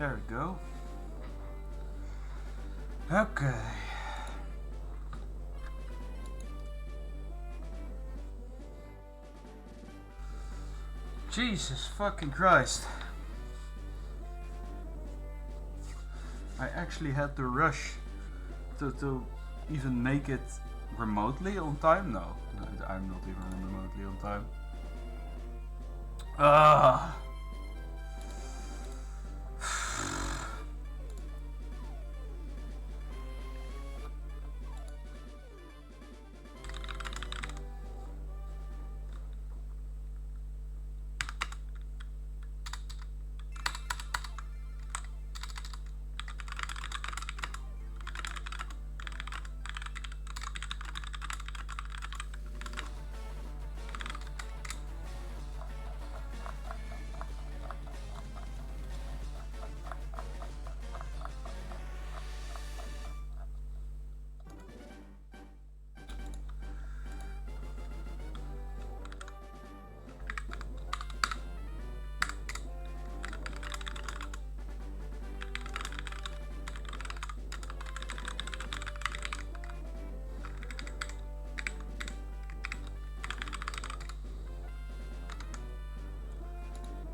There we go. Okay. Jesus fucking Christ. I actually had to rush to even make it remotely on time. No, I'm not even remotely on time. Ah.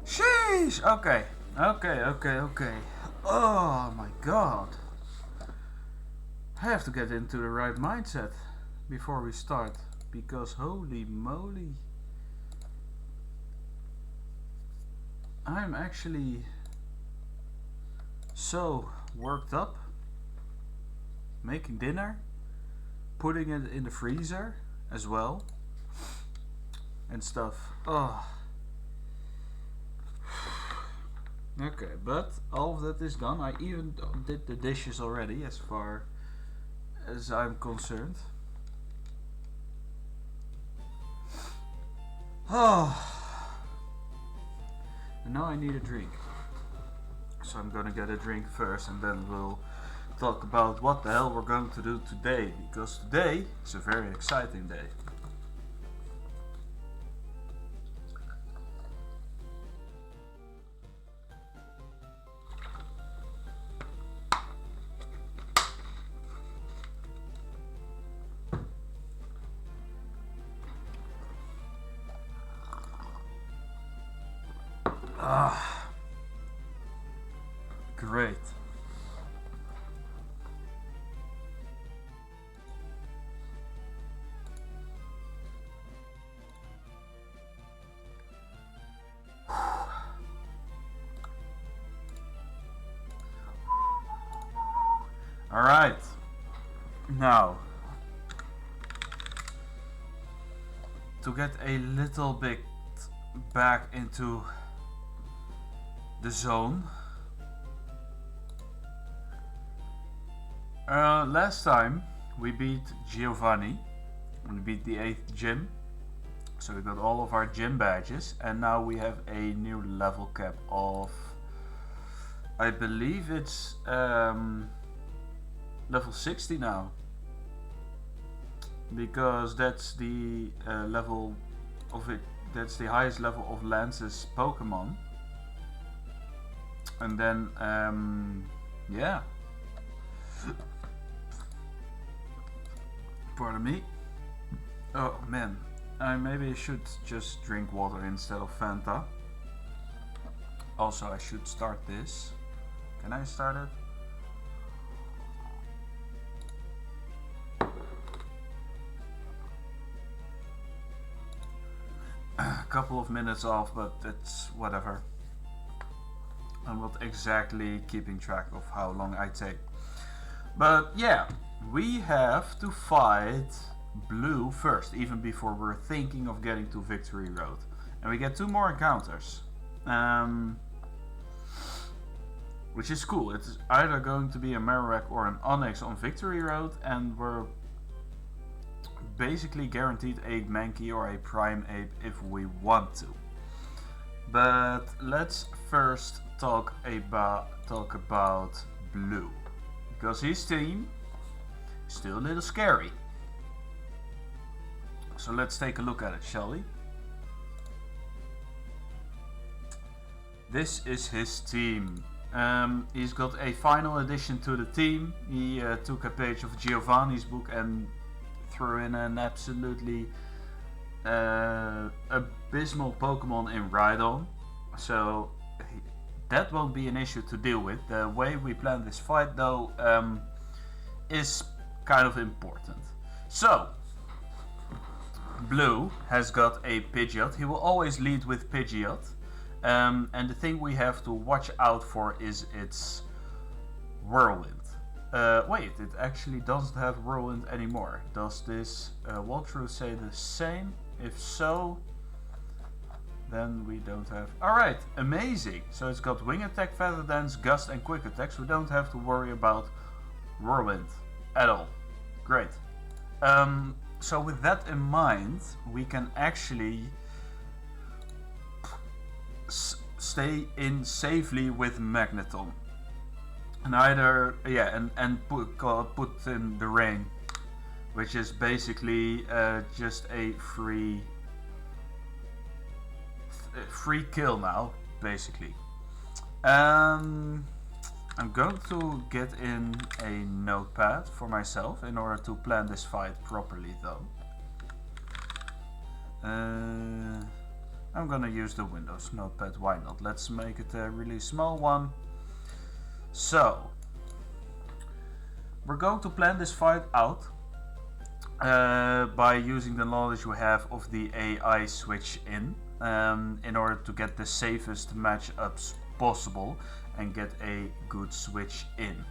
Sheesh! Okay. Oh my god. I have to get into the right mindset before we start, because holy moly. I'm actually so worked up. Making dinner, putting it in the freezer as well, and stuff. Oh. Okay, but all of that is done. I even did the dishes already, as far as I'm concerned. Oh. And now I need a drink. So I'm gonna get a drink first, and then we'll talk about what the hell we're going to do today, because today is a very exciting day. Ah, great. Alright, now to get a little bit back into the zone. Last time we beat Giovanni, we beat the 8th gym, so we got all of our gym badges, and now we have a new level cap of, I believe it's level 60 now, because that's the level of it. That's the highest level of Lance's Pokemon. And then yeah. Pardon me. Oh man, maybe I should just drink water instead of Fanta. Also, I should start this. Can I start it? A couple of minutes off, but it's whatever. I'm not exactly keeping track of how long I take. But yeah, we have to fight Blue first, even before we're thinking of getting to Victory Road. And we get 2 more encounters. Which is cool. It's either going to be a Marowak or an Onix on Victory Road, and we're basically guaranteed a Mankey or a Primeape if we want to. But let's first talk about Blue, because his team is still a little scary. So let's take a look at it, shall we? This is his team. He's got a final addition to the team. He took a page of Giovanni's book and threw in an absolutely abysmal Pokemon in Rhydon. So that won't be an issue to deal with. The way we plan this fight though is kind of important. So Blue has got a Pidgeot. He will always lead with Pidgeot. And the thing we have to watch out for is its Whirlwind. Wait, it actually doesn't have Whirlwind anymore. Does this walkthrough say the same? If so, then we don't have... Alright, amazing! So it's got Wing Attack, Feather Dance, Gust and Quick Attack. So we don't have to worry about Whirlwind at all. Great. So with that in mind, we can actually stay in safely with Magneton. And either, yeah, and put in the rain, which is basically just a free kill now, basically. I'm going to get in a notepad for myself in order to plan this fight properly, though. I'm gonna use the Windows notepad, why not? Let's make it a really small one. So, we're going to plan this fight out by using the knowledge we have of the AI switch in order to get the safest matchups possible and get a good switch in.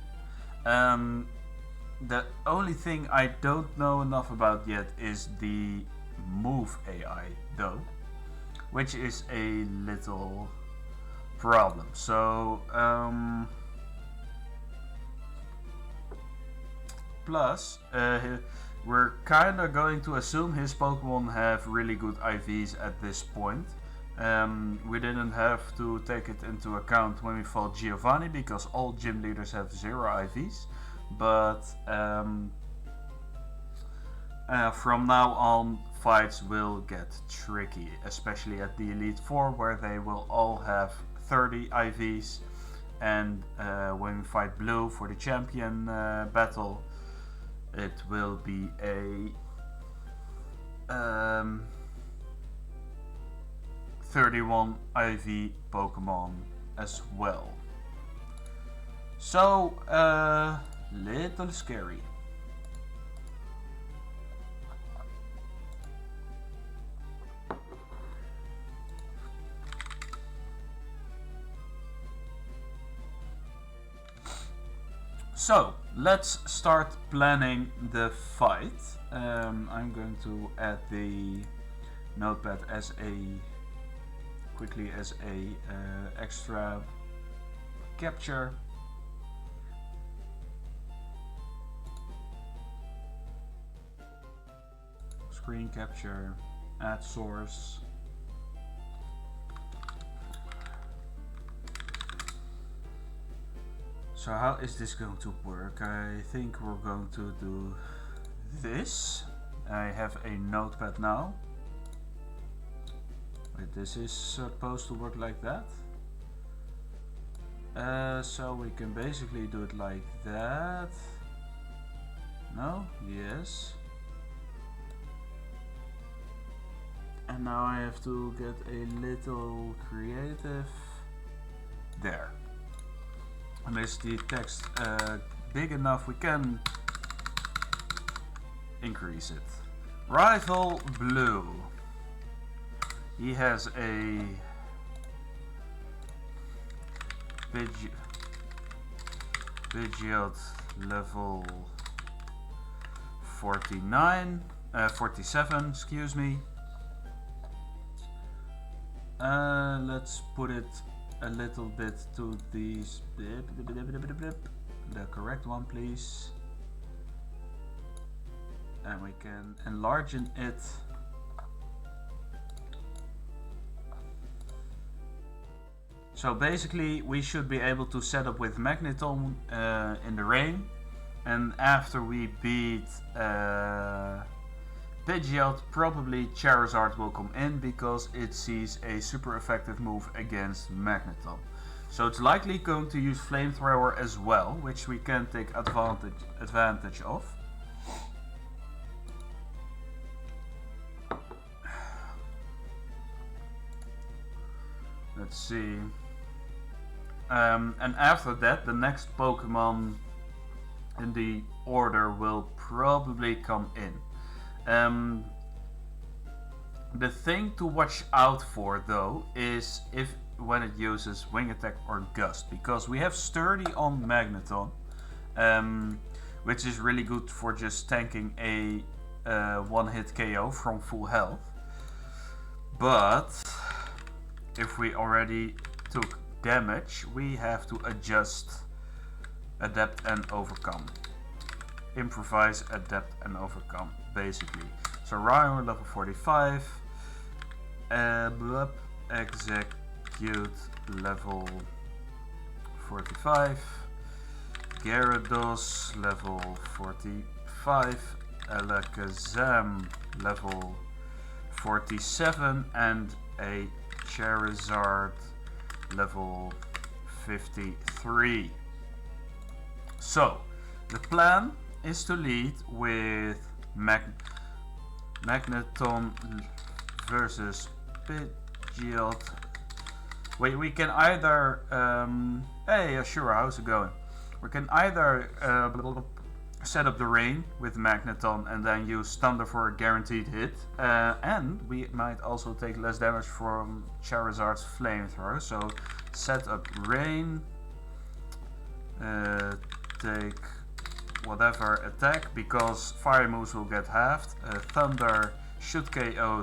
The only thing I don't know enough about yet is the move AI though, which is a little problem. So plus we're kinda going to assume his Pokemon have really good IVs at this point. We didn't have to take it into account when we fought Giovanni because all gym leaders have 0 IVs, but from now on fights will get tricky, especially at the Elite Four where they will all have 30 IVs, and when we fight Blue for the champion battle, it will be a 31 IV Pokemon as well. So, little scary. So, let's start planning the fight. I'm going to add the notepad as quickly as a extra capture. Screen capture, add source. So how is this going to work? I think we're going to do this. I have a notepad now. Wait, this is supposed to work like that. So we can basically do it like that. No? Yes. And now I have to get a little creative. There. And is the text big enough? We can increase it. Rival Blue. He has a Pidgeot level 47, excuse me. Let's put it a little bit to the correct one, please. And we can enlarge it. So basically we should be able to set up with Magneton in the rain, and after we beat Pidgeot, probably Charizard will come in because it sees a super effective move against Magneton. So it's likely going to use flamethrower as well, which we can take advantage of. Let's see. And after that, the next Pokemon in the order will probably come in. The thing to watch out for though is if when it uses Wing Attack or Gust, because we have Sturdy on Magneton, which is really good for just tanking a one-hit KO from full health. But if we already took damage, we have to adjust, adapt and overcome. Improvise, adapt and overcome, basically. So Rhyhorn level 45, Execute level 45, Gyarados level 45, Alakazam level 47 and a Charizard level 53. So the plan is to lead with Magneton versus Pidgeot. We can either hey Ashura, how's it going? We can either set up the rain with Magneton and then use Thunder for a guaranteed hit, and we might also take less damage from Charizard's flamethrower. So set up rain, take whatever attack, because fire moves will get halved. Thunder should KO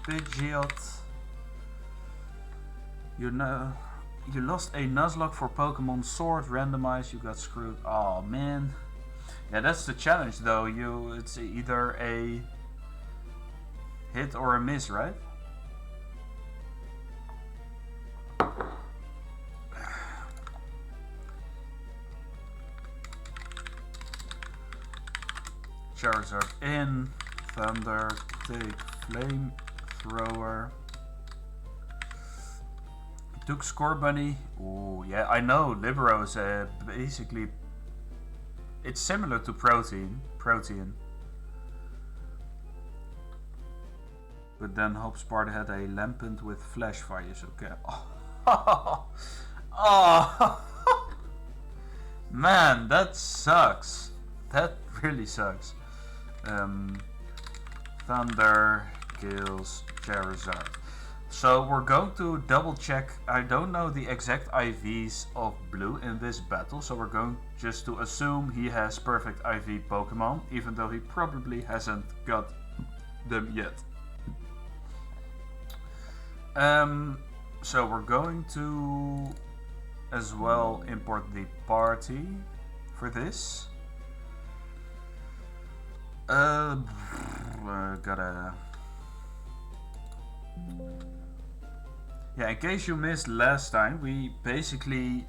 Pidgeot. You lost a Nuzlocke for Pokemon Sword randomized. You got screwed. Oh man. Yeah, that's the challenge though. It's either a hit or a miss, right? Charizard in, Thunder, take Flamethrower. Took Scorbunny. Oh yeah, I know. Libero is basically, it's similar to Protean. But then Hopsparta had a Lampent with Flash Fires. Okay. Oh. Man, that sucks. That really sucks. Thunder kills Charizard. So we're going to double check. I don't know the exact IVs of Blue in this battle, so we're going just to assume he has perfect IV Pokemon, even though he probably hasn't got them yet. So we're going to as well import the party for this. Gotta. Yeah, in case you missed last time, we basically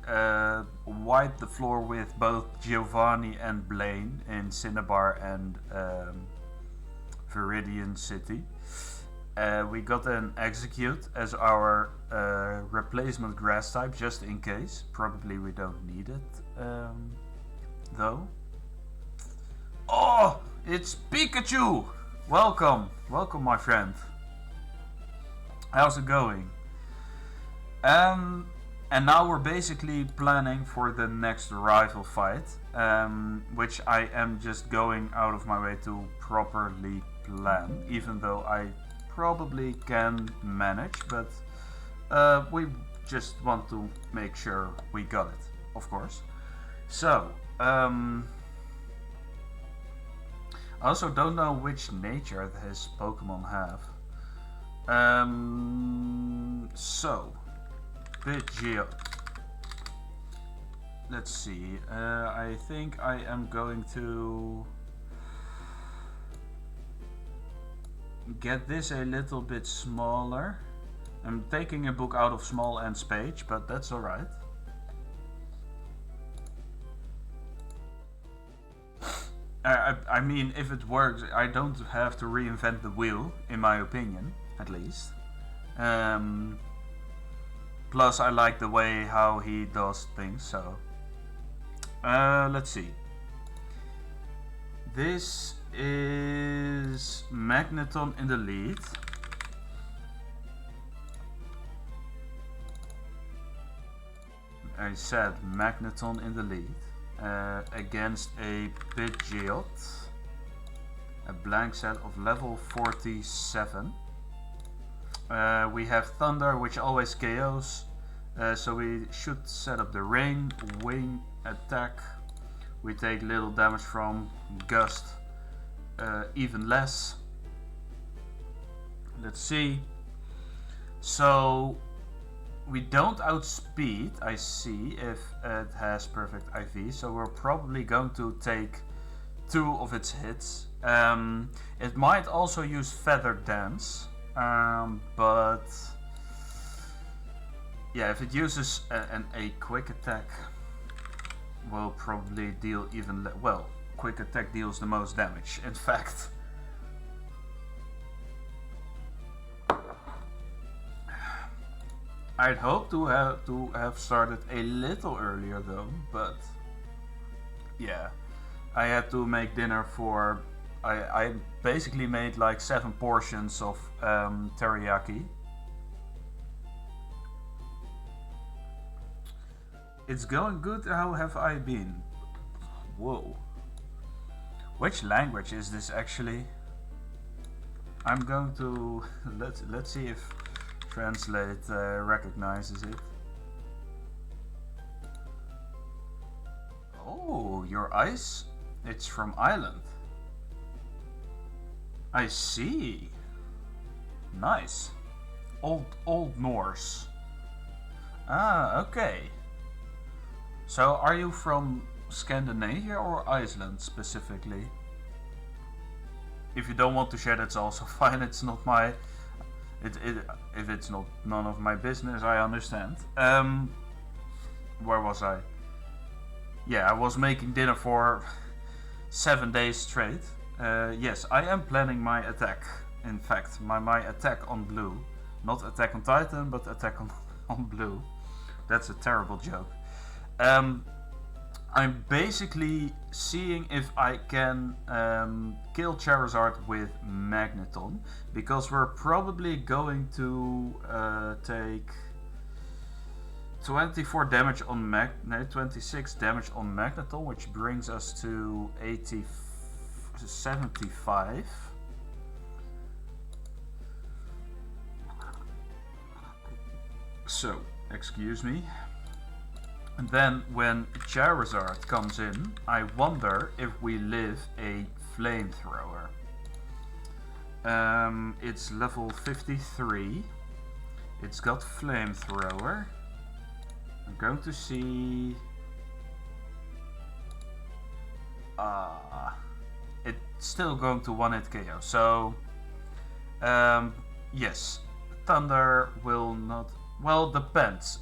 wiped the floor with both Giovanni and Blaine in Cinnabar and Viridian City. We got an Execute as our replacement grass type, just in case. Probably we don't need it, though. Oh, it's Pikachu! Welcome, my friend. How's it going? And now we're basically planning for the next rival fight, which I am just going out of my way to properly plan, even though I probably can manage, but we just want to make sure we got it, of course. So, I also don't know which nature his Pokemon have. So, Pidgeot. Let's see. I think I am going to get this a little bit smaller. I'm taking a book out of Small Ends page, but that's alright. I mean, if it works, I don't have to reinvent the wheel, in my opinion, at least. plus I like the way how he does things, so let's see. This is Magneton in the lead. I said Magneton in the lead against a Pidgeot, a blank set of level 47. We have Thunder, which always KOs, so we should set up the Rain, Wing, Attack. We take little damage from Gust, even less. Let's see. So we don't outspeed, I see, if it has perfect IV, so we're probably going to take 2 of its hits. It might also use Feather Dance, but yeah, if it uses a quick attack, will probably deal even well. Quick attack deals the most damage, in fact. I'd hope to have started a little earlier though, but yeah, I had to make dinner for. I basically made like 7 portions of teriyaki. It's going good. How have I been? Whoa. Which language is this actually? I'm going to let's see if Translate recognizes it. Oh, your ice? It's from Ireland. I see. Nice. Old Norse. Ah, okay. So are you from Scandinavia or Iceland specifically? If you don't want to share, that's also fine. It's not my. If it's not none of my business, I understand. Where was I? Yeah, I was making dinner for 7 days straight. Yes, I am planning my attack. In fact, my attack on blue. Not Attack on Titan, but attack on blue. That's a terrible joke. I'm basically seeing if I can kill Charizard with Magneton, because we're probably going to take 24 damage on 26 damage on Magneton, which brings us to 75. So, excuse me. And then when Charizard comes in, I wonder if we live a Flamethrower. It's level 53. It's got Flamethrower. I'm going to see... it's still going to one-hit KO. So, yes, Thunder will not... Well, depends.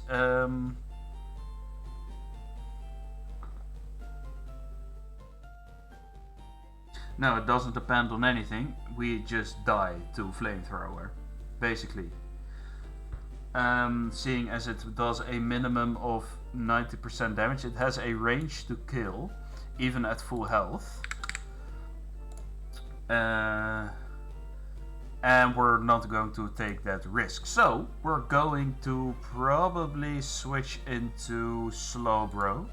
No, it doesn't depend on anything. We just die to Flamethrower, basically. Seeing as it does a minimum of 90% damage, it has a range to kill, even at full health. And we're not going to take that risk. So, we're going to probably switch into Slowbro.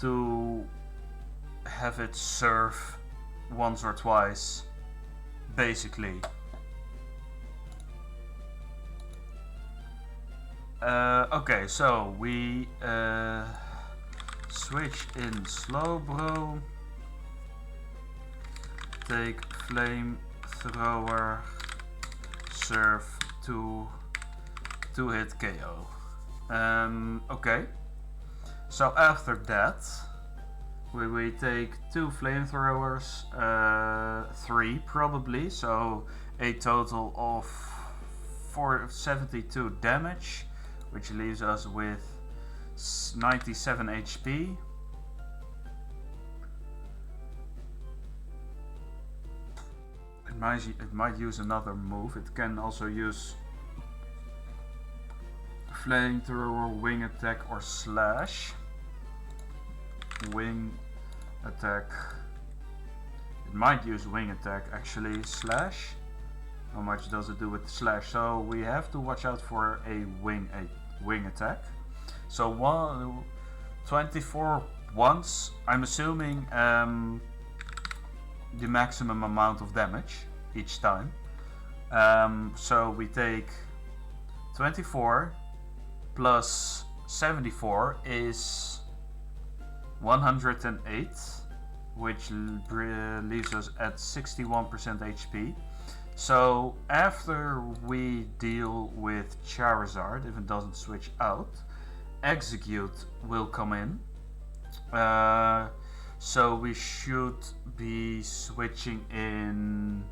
To have it serve once or twice, basically. Okay, so we switch in Slowbro, take Flamethrower, serve to hit KO. Okay. So after that, we take 2 Flamethrowers, 3 probably, so a total of 472 damage, which leaves us with 97 HP. It might use another move. It can also use flamethrower, wing attack, or slash. Wing attack. It might use wing attack actually. Slash. How much does it do with slash? So we have to watch out for a wing attack. So 24 once. I'm assuming the maximum amount of damage each time. So we take 24 plus 74 is 108, which leaves us at 61% HP. So after we deal with Charizard, if it doesn't switch out, Execute will come in. So we should be switching in,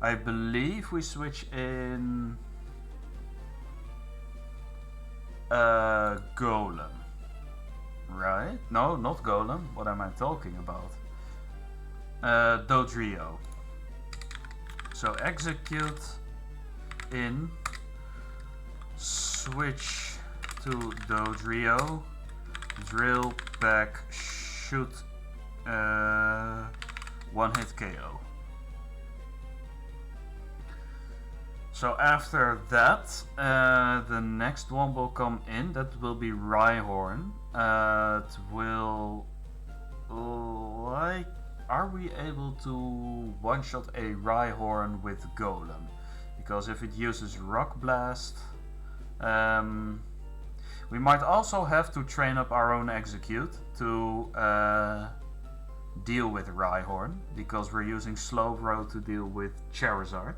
I believe we switch in Golem, right? No, not Golem, what am I talking about? Dodrio. So Execute in, switch to Dodrio, drill back, shoot, one hit KO. So after that, the next one will come in. That will be Rhyhorn. It will, like, are we able to one-shot a Rhyhorn with Golem? Because if it uses Rock Blast, we might also have to train up our own Execute to deal with Rhyhorn, because we're using Slowbro to deal with Charizard.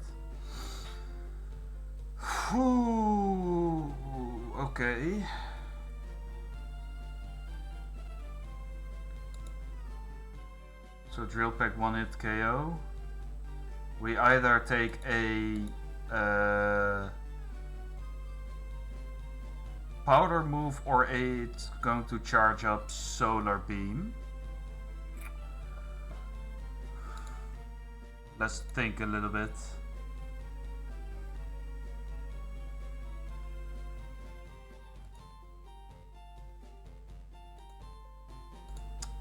Whew, okay. So Drill Peck one hit KO. We either take a powder move or it's going to charge up Solar Beam. Let's think a little bit.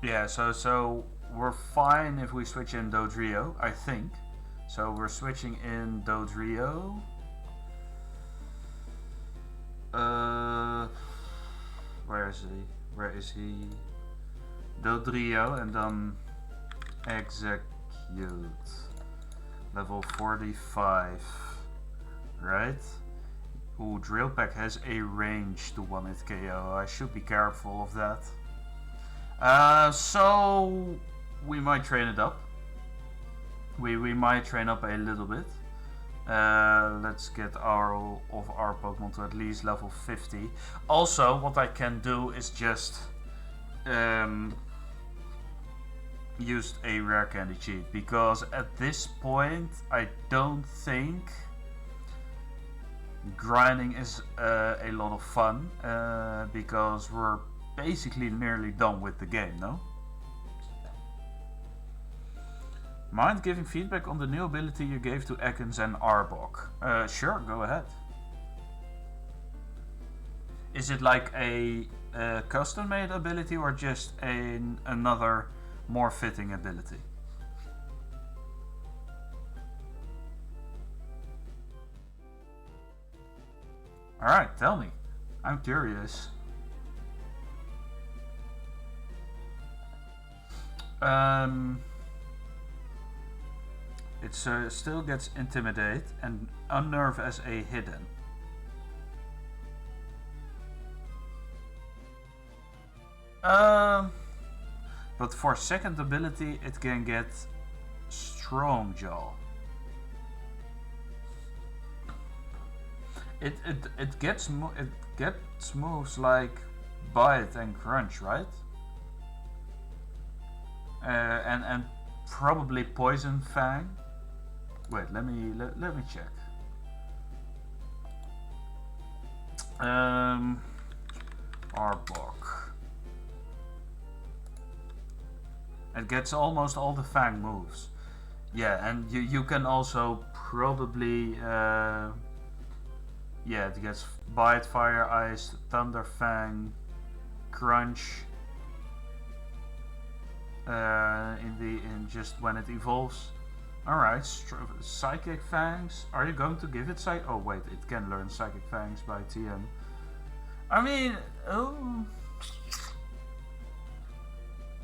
Yeah, so we're fine if we switch in Dodrio, I think. So we're switching in Dodrio. Where is he? Where is he? Dodrio and then Execute. Level 45. Right? Ooh, Drill Peck has a range to 1-hit KO. I should be careful of that. So we might train it up. We might train up a little bit. Let's get all of our Pokemon to at least level 50. Also, what I can do is just use a rare candy cheat, because at this point I don't think grinding is a lot of fun, because we're basically nearly done with the game, no? Mind giving feedback on the new ability you gave to Ekans and Arbok? Sure, go ahead. Is it like a custom made ability or just another more fitting ability? Alright, tell me. I'm curious. It still gets Intimidate and Unnerve as a hidden. But for second ability it can get Strong Jaw. It gets moves like Bite and Crunch, right? And probably Poison Fang. Wait, let me check. Arbok. It gets almost all the Fang moves. Yeah, and you can also probably yeah, it gets Bite, Fire, Ice, Thunder Fang, Crunch in just when it evolves. Alright, Psychic Fangs. Are you going to give it Oh wait, it can learn Psychic Fangs by TM. I mean,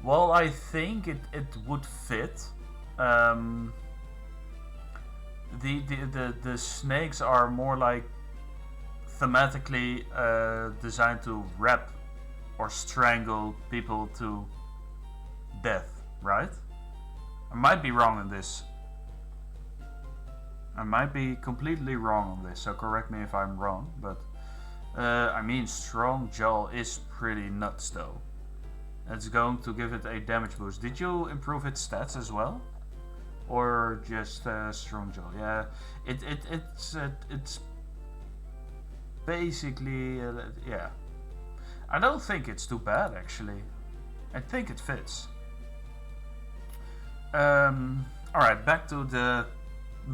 well, I think it would fit. The snakes are more like thematically designed to wrap or strangle people to death, right? I might be wrong on this. I might be completely wrong on this, so correct me if I'm wrong, but I mean, Strong Jaw is pretty nuts though. It's going to give it a damage boost. Did you improve its stats as well? Or just Strong Jaw? Yeah, it's basically, yeah. I don't think it's too bad actually. I think it fits. Alright, back to the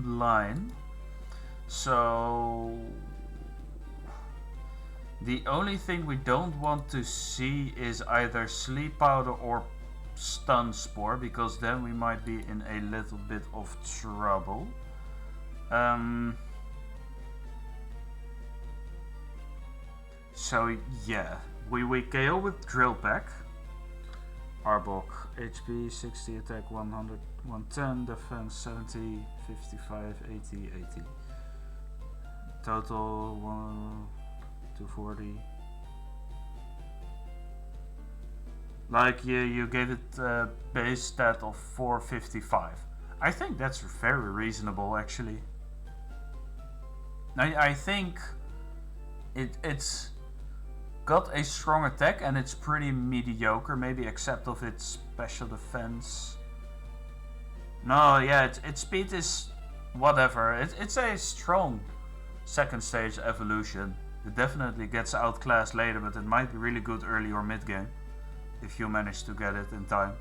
line. So the only thing we don't want to see is either Sleep Powder or Stun Spore, because then we might be in a little bit of trouble. So yeah, we KO with Drill Peck. Arbok, HP 60, attack 100, 110, defense 70, 55, 80, 80. Total 240. Like you gave it a base stat of 455. I think that's very reasonable actually. I think it's got a strong attack and it's pretty mediocre, maybe except of its special defense. No, yeah, its speed is whatever. It's a strong second stage evolution. It definitely gets outclassed later, but it might be really good early or mid game if you manage to get it in time.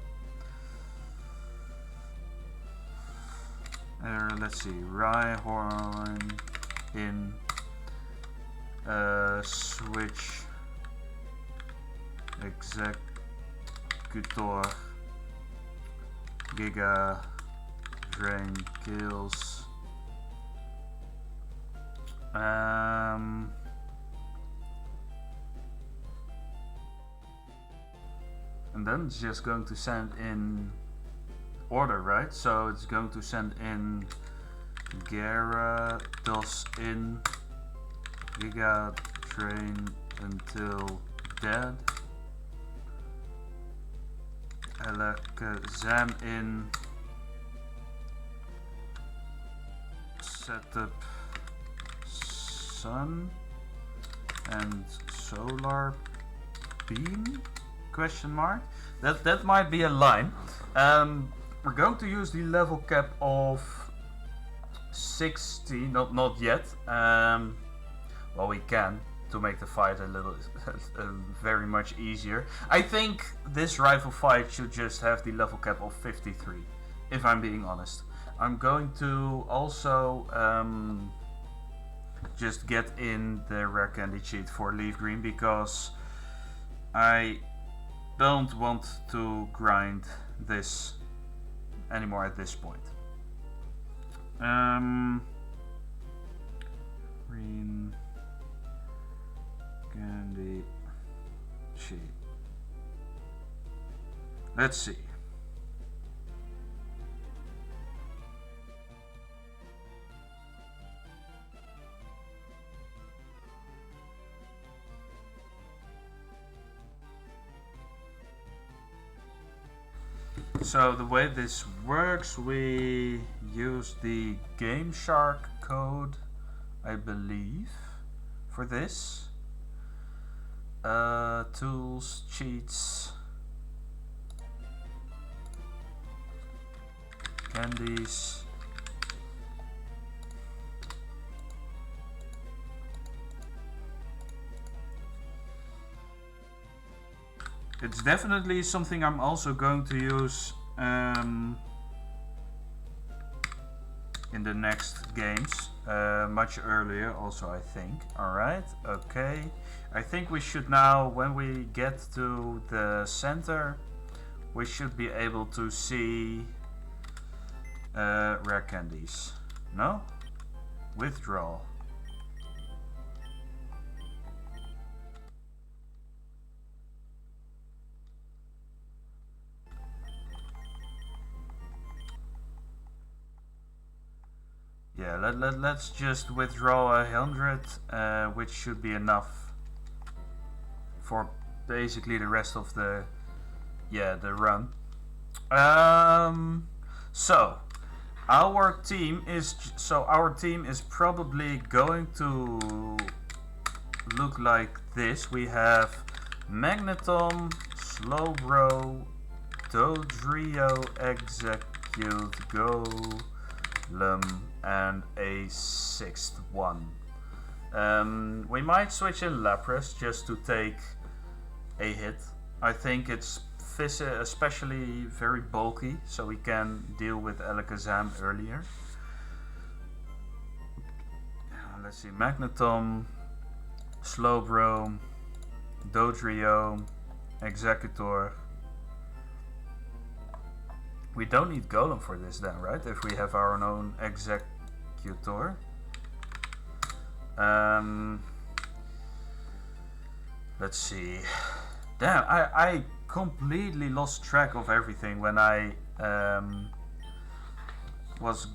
Let's see, Rhyhorn in switch Executor Giga Drain kills. And then it's just going to send in order, right? So it's going to send in Gyarados in Giga Drain until dead. Alakazam in setup Sun and Solar Beam? Question mark. That might be a line. We're going to use the level cap of 60. Not yet. Well, we can to make the fight a little very much easier. I think this rival fight should just have the level cap of 53, if I'm being honest. I'm going to also just get in the rare candy cheat for LeafGreen because I don't want to grind this anymore at this point. Green candy sheet. Let's see. So the way this works, we use the Game Shark code, I believe, for this. Tools, cheats, candies. It's definitely something I'm also going to use in the next games, much earlier also, I think. Alright, okay. I think we should now, when we get to the center, we should be able to see rare candies. No? Withdraw. Yeah, let's just withdraw 100, which should be enough for basically the rest of the run. So our team is probably going to look like this. We have Magneton, Slowbro, Dodrio, Execute, Golem, and a sixth one. We might switch in Lapras just to take a hit. I think it's especially very bulky, so we can deal with Alakazam earlier. Let's see, Magneton, Slowbro, Dodrio, Executor. We don't need Golem for this then, right? If we have our own Executor. Let's see. Damn, I completely lost track of everything when I was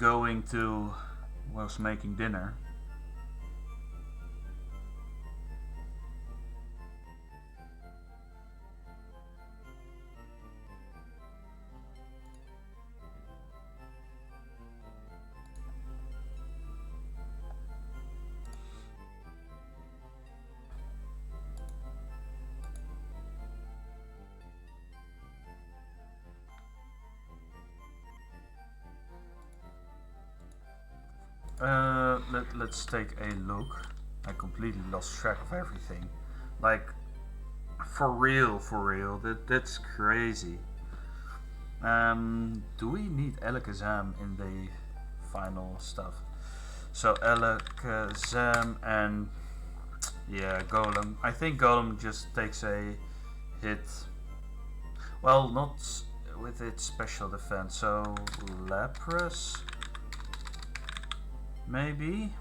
making dinner. Let's take a look. I completely lost track of everything. Like, for real, that's crazy. Do we need Alakazam in the final stuff? So Alakazam and yeah, Golem. I think Golem just takes a hit. Well, not with its special defense. So Lapras. Maybe.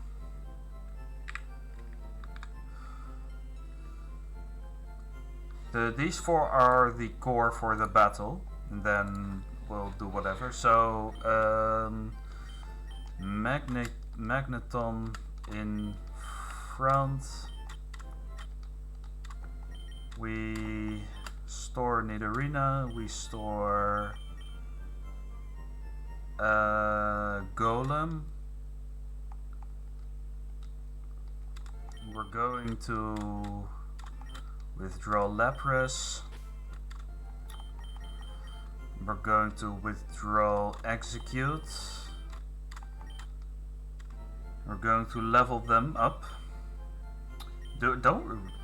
These four are the core for the battle, and then we'll do whatever. So Magneton in front. We store Nidorina. We store Golem. We're going to withdraw Lapras. We're going to withdraw Execute. We're going to level them up. Do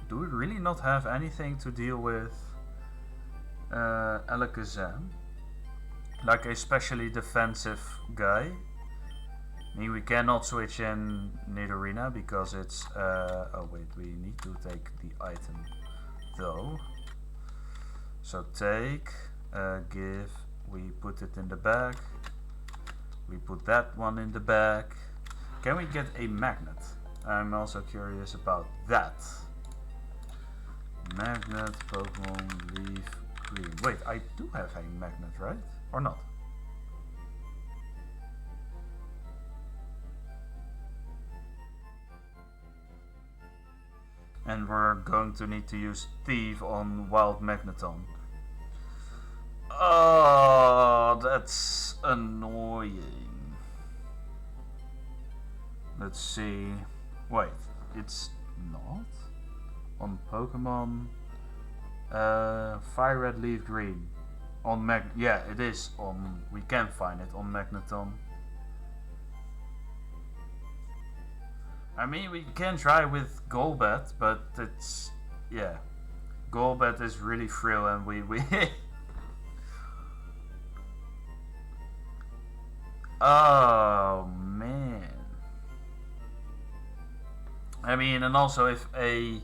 we really not have anything to deal with Alakazam? Like a specially defensive guy? I mean, we cannot switch in Nidorina because it's... oh wait, we need to take the item though. So take, give, we put it in the bag. We put that one in the bag. Can we get a magnet? I'm also curious about that. Magnet, Pokémon LeafGreen. Wait, I do have a magnet, right? Or not? And we're going to need to use Thief on Wild Magneton. Oh, that's annoying. Let's see. Wait, it's not? On Pokemon Fire Red Leaf Green. On yeah, it is on. We can find it on Magneton. I mean, we can try with Golbat, but it's yeah. Golbat is really frail, and we oh man. I mean, and also if a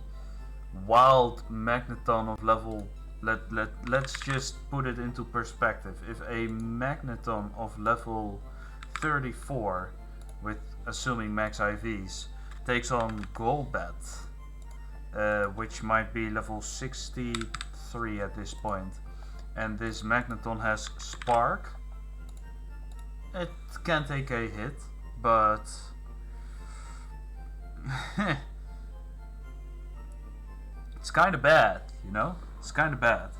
wild magneton of level, let's just put it into perspective. If a magneton of level 34 with assuming max IVs takes on Golbat, which might be level 63 at this point, and this magneton has Spark, it can take a hit, but it's kind of bad, you know? It's kind of bad.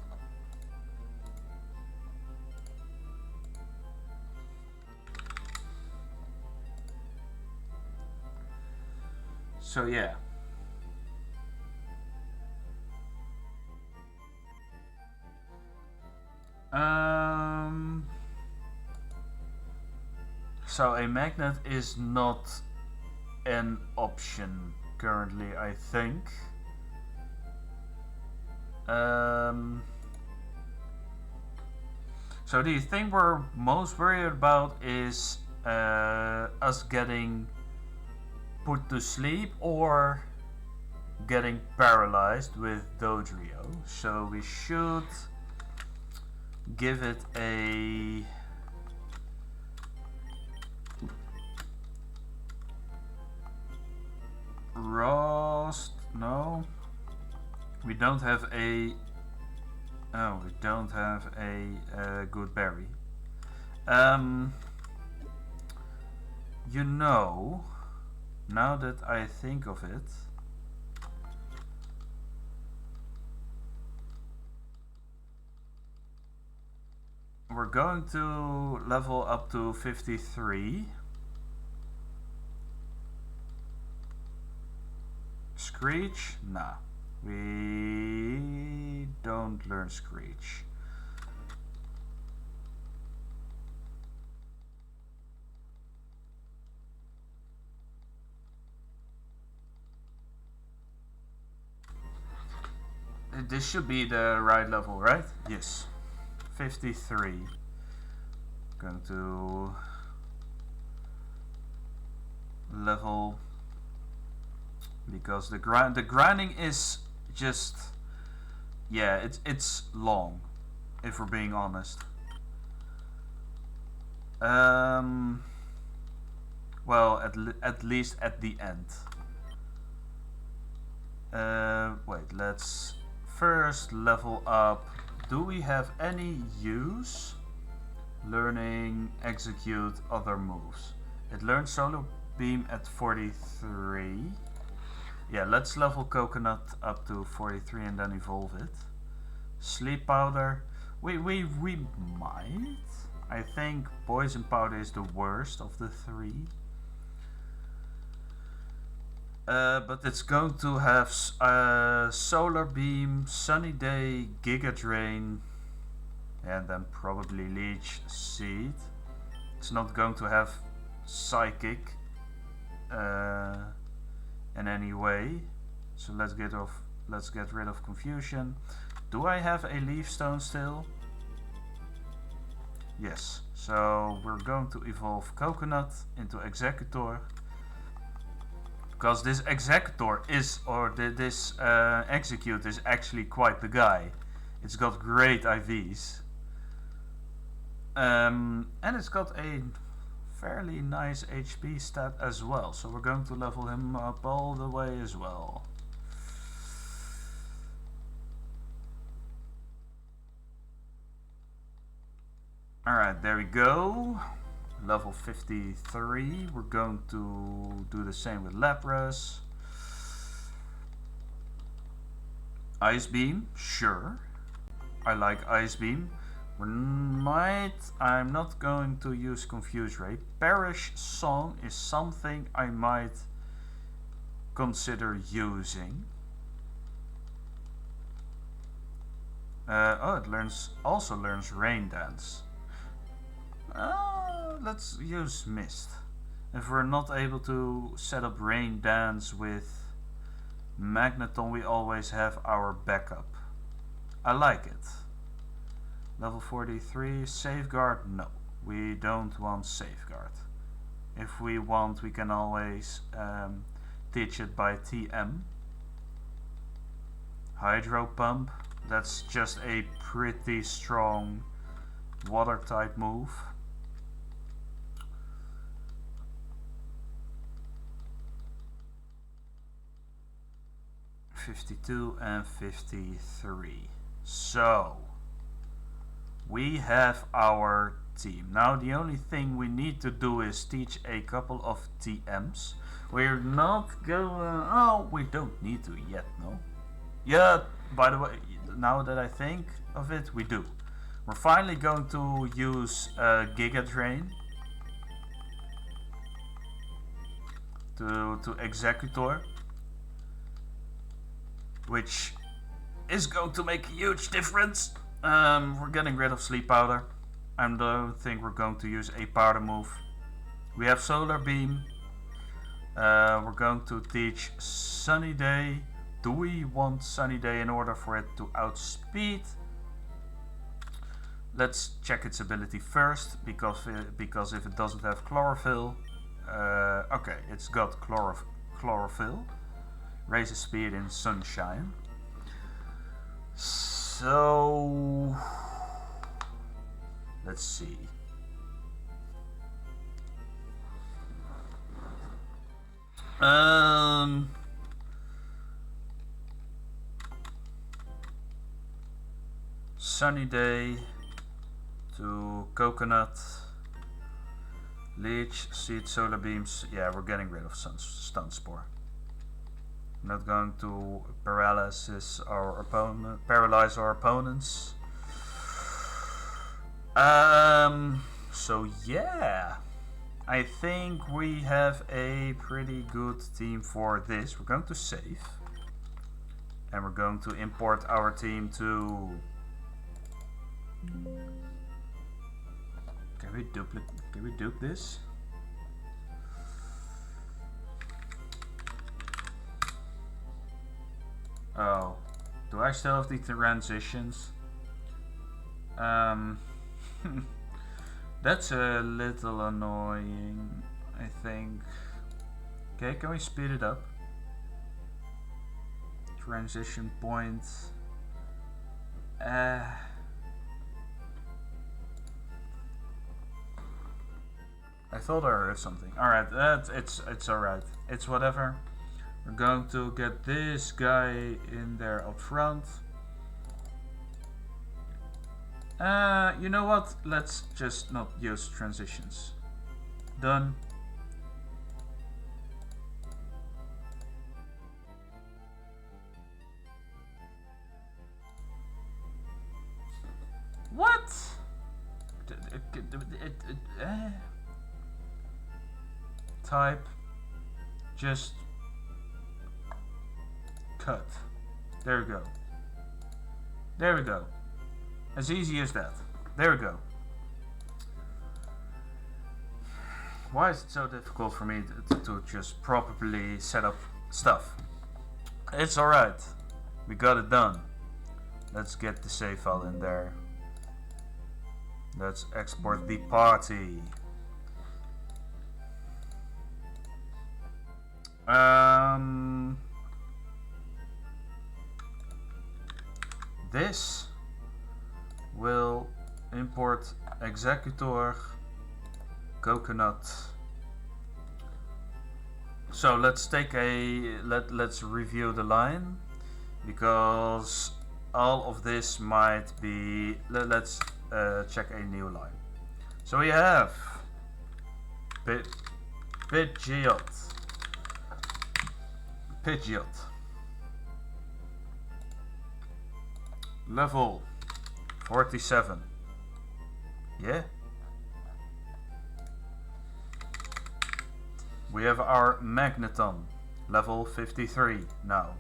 So yeah. So a magnet is not an option currently, I think. So the thing we're most worried about is us getting put to sleep or getting paralyzed with Dodrio. So we should give it a Rost. No, we don't have a. Oh, we don't have a good berry. You know, now that I think of it, we're going to level up to 53. Screech? Nah. We don't learn Screech. This should be the right level, right? Yes. 53. Going to level, because the grinding is just, yeah, it's long, if we're being honest. Well, at least at the end. Wait, let's first level up. Do we have any use learning execute other moves? It learns Solar Beam at 43. Yeah, let's level Coconut up to 43 and then evolve it. Sleep Powder. We might. I think Poison Powder is the worst of the three. But it's going to have Solar Beam, Sunny Day, Giga Drain, and then probably Leech Seed. It's not going to have Psychic in any way. So let's get rid of Confusion. Do I have a Leaf Stone still? Yes. So we're going to evolve Coconut into Executor. Because this Executor is, or this Execute is actually quite the guy. It's got great IVs. And it's got a fairly nice HP stat as well. So we're going to level him up all the way as well. Alright, there we go. Level 53. We're going to do the same with Lapras. Ice Beam, sure. I like Ice Beam. I'm not going to use Confuse Ray. Perish Song is something I might consider using. Oh, it also learns Rain Dance. Let's use Mist. If we're not able to set up Rain Dance with Magneton, we always have our backup. I like it. Level 43, Safeguard, no. We don't want Safeguard. If we want, we can always teach it by TM. Hydro Pump, that's just a pretty strong water type move. $52 and $53. So we have our team. Now the only thing we need to do is teach a couple of TMs. We're not going... Oh, we don't need to yet, no? Yeah, by the way, now that I think of it, we do. We're finally going to use Giga Drain to Executor, which is going to make a huge difference. We're getting rid of Sleep Powder. I don't think we're going to use a powder move. We have Solar Beam. We're going to teach Sunny Day. Do we want Sunny Day in order for it to outspeed? Let's check its ability first, because if it doesn't have Chlorophyll, okay, it's got Chlorophyll. Raises speed in Sunshine. So let's see. Sunny Day to Coconut, Leech, Seed, Solar Beams. Yeah, we're getting rid of Stun Spore. I'm not going to paralyze our opponents. So yeah, I think we have a pretty good team for this. We're going to save, and we're going to import our team to... Can we dupe this? Oh, do I still have the transitions? That's a little annoying, I think. Okay, can we speed it up? Transition point. I thought I heard something. Alright, it's alright. It's whatever. We're going to get this guy in there up front. You know what? Let's just not use transitions. Done. What? Type. Just cut. There we go. There we go. As easy as that. There we go. Why is it so difficult for me to just properly set up stuff? It's alright. We got it done. Let's get the save file in there. Let's export the party. This will import Executor, Coconut. So let's take let's review the line, because all of this might be... Let's check a new line. So we have Pidgeot, level 47. Yeah. We have our Magneton, level 53 now.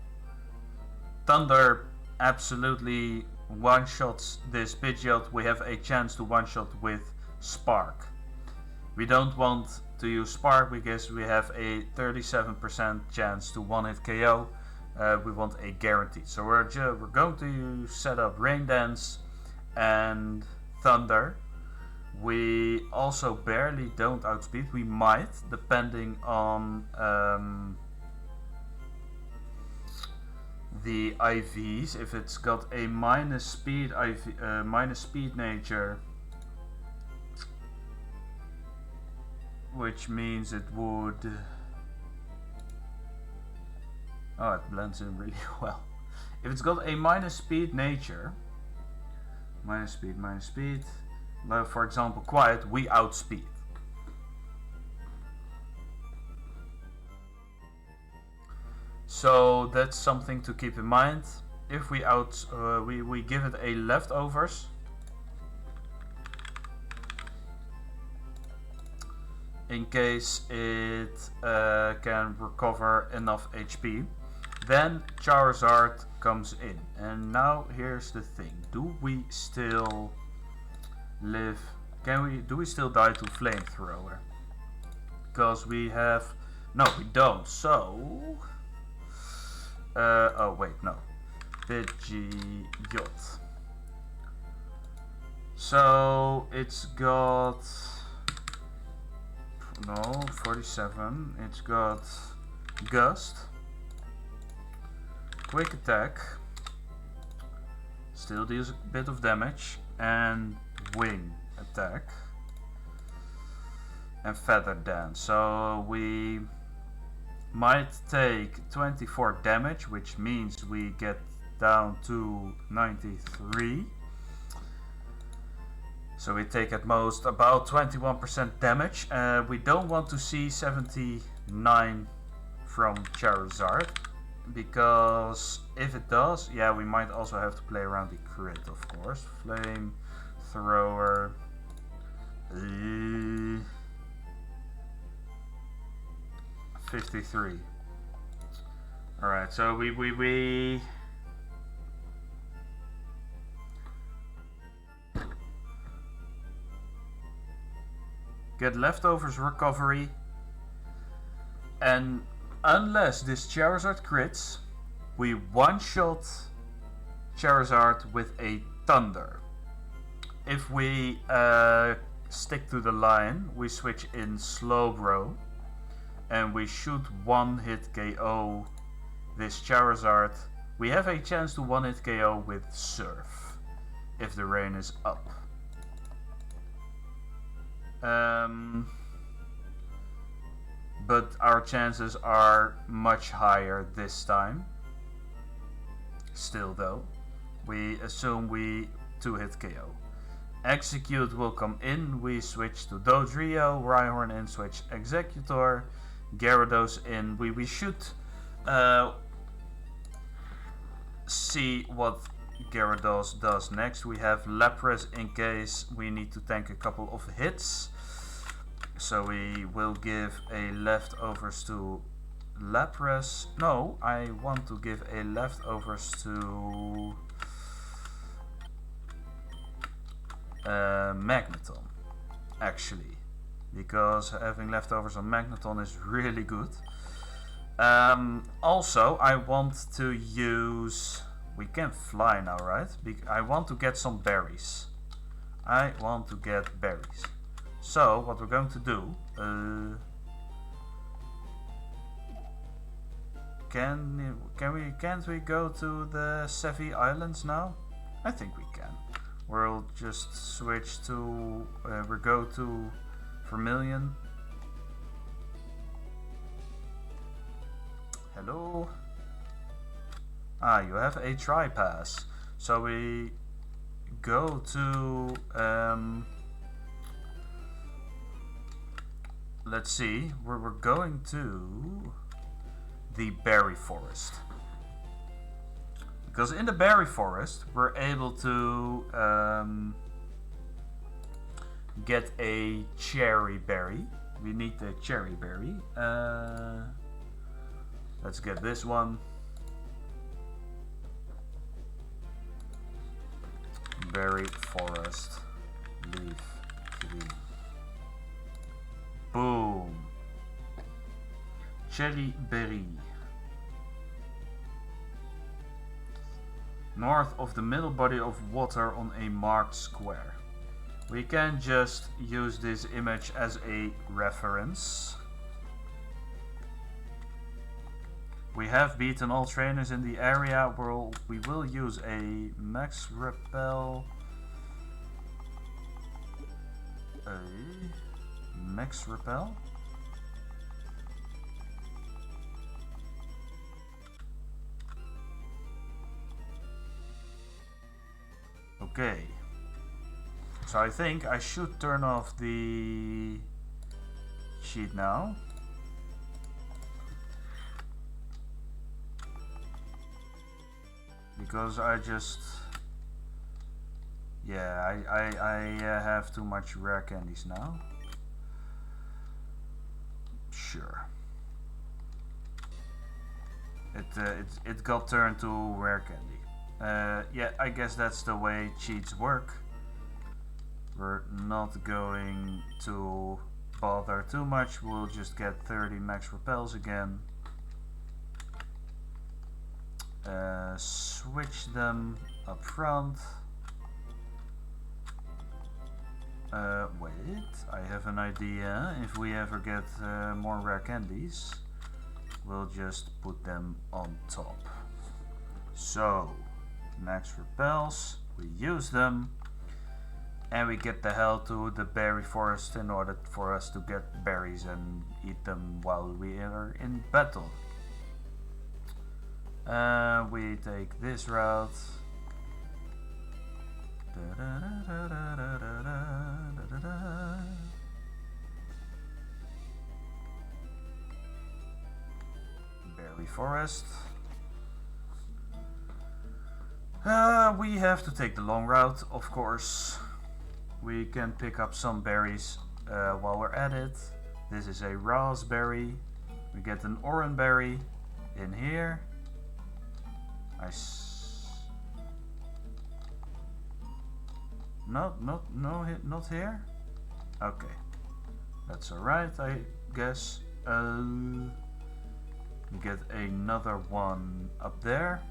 Thunder absolutely one-shots this Pidgeot. We have a chance to one-shot with Spark. We don't want to use Spark because we have a 37% chance to one-hit KO. We want a guarantee. So we're going to set up Rain Dance and Thunder. We also barely don't outspeed. We might, depending on the IVs, if it's got a minus speed IV, minus speed nature, which means it would. Oh, it blends in really well. If it's got a minus speed nature, minus speed, like for example quiet, we outspeed. So that's something to keep in mind. If we we give it a leftovers, in case it can recover enough HP, then Charizard comes in. And now here's the thing: do we still live? Do we still die to Flamethrower? Because we have. No, we don't. So. Oh wait, no. Pidgeot. So it's got. No, 47. It's got Gust. Quick attack. Still deals a bit of damage. And wing attack. And feather dance. So we might take 24 damage, which means we get down to 93. So we take at most about 21% damage. We don't want to see 79 from Charizard, because if it does, yeah, we might also have to play around the crit, of course. Flamethrower. 53. Alright, so we get leftovers recovery, and unless this Charizard crits, we one-shot Charizard with a Thunder. If we stick to the line, we switch in Slowbro, and we should one-hit KO this Charizard. We have a chance to one-hit KO with Surf, if the rain is up. But our chances are much higher this time. Still though, we assume we 2-hit KO. Execute will come in, we switch to Dodrio, Rhyhorn in, switch Executor, Gyarados in. We should see what Gyarados does next. We have Lapras in case we need to tank a couple of hits. So we will give a leftovers to Lapras. No, I want to give a leftovers to Magneton, actually, because having leftovers on Magneton is really good. Also, I want to use. We can fly now, right? I want to get some berries. I want to get berries. So what we're going to do? Can't we go to the Sevi Islands now? I think we can. We'll just switch to. We go to Vermilion. Hello. Ah, you have a tri-pass. So we go to. Let's see. We're going to the Berry Forest. Because in the Berry Forest, we're able to get a cherry berry. We need the cherry berry. Let's get this one. Berry Forest, LeafGreen. Boom. Cherry berry. North of the middle body of water on a marked square. We can just use this image as a reference. We have beaten all trainers in the area. We will use a max repel. A max repel. Okay. So I think I should turn off the cheat now. Because I just... yeah, I have too much rare candies now. Sure. It got turned to rare candy. Yeah, I guess that's the way cheats work. We're not going to bother too much. We'll just get 30 max repels again. Switch them up front. Wait, I have an idea. If we ever get more rare candies, we'll just put them on top. So, max repels, we use them, and we get the hell to the berry forest in order for us to get berries and eat them while we are in battle. We take this route. Berry forest. We have to take the long route, of course. We can pick up some berries while we're at it. This is a raspberry. We get an orange berry in here. Not here. Okay, that's alright, I guess. We get another one up there.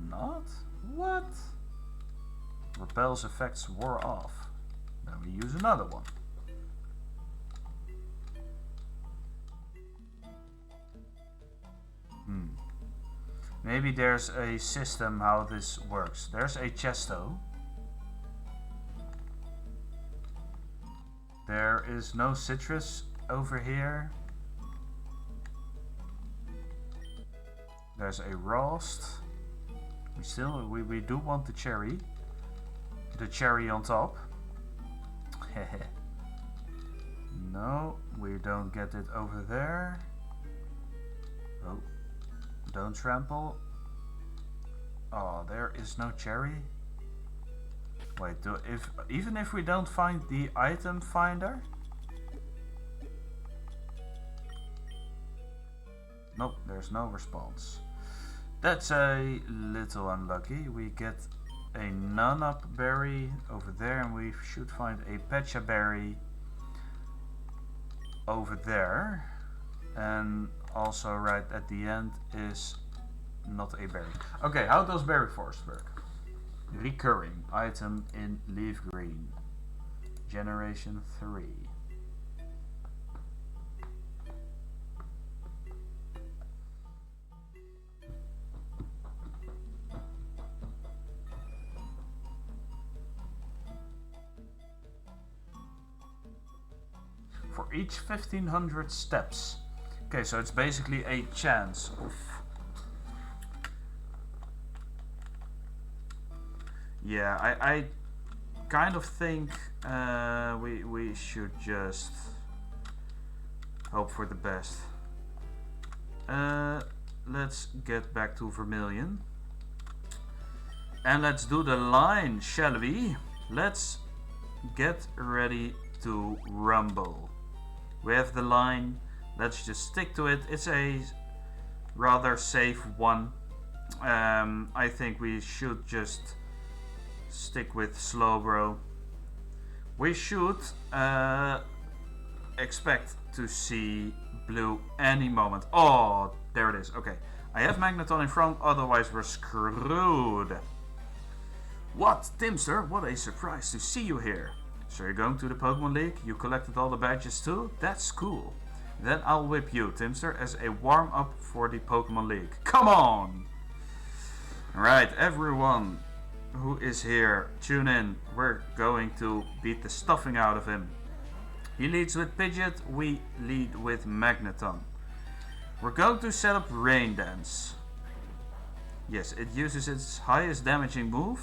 Not? What? Repel's effects wore off. Then we use another one. Maybe there's a system how this works. There's a chesto. There is no citrus over here. There's a roast. We do want the cherry. The cherry on top. No, we don't get it over there. Oh. Don't trample. Oh, there is no cherry. Wait, even if we don't find the item finder? Nope, there's no response. That's a little unlucky. We get a non-up berry over there, and we should find a pecha berry over there. And also right at the end is not a berry. Okay, how does berry forest work? Recurring item in LeafGreen. Generation 3. For each 1500 steps. Okay, so it's basically a chance of... yeah, I kind of think we should just hope for the best. Let's get back to Vermilion. And let's do the line, shall we? Let's get ready to rumble. We have the line. Let's just stick to it. It's a rather safe one. I think we should just stick with Slowbro. We should expect to see blue any moment. Oh, there it is. Okay, I have Magneton in front, otherwise we're screwed. What, Timster? What a surprise to see you here. So you're going to the Pokemon League? You collected all the badges too? That's cool. Then I'll whip you, Timster, as a warm-up for the Pokemon League. Come on! Alright, everyone who is here, tune in. We're going to beat the stuffing out of him. He leads with Pidgeot, we lead with Magneton. We're going to set up Rain Dance. Yes, it uses its highest damaging move,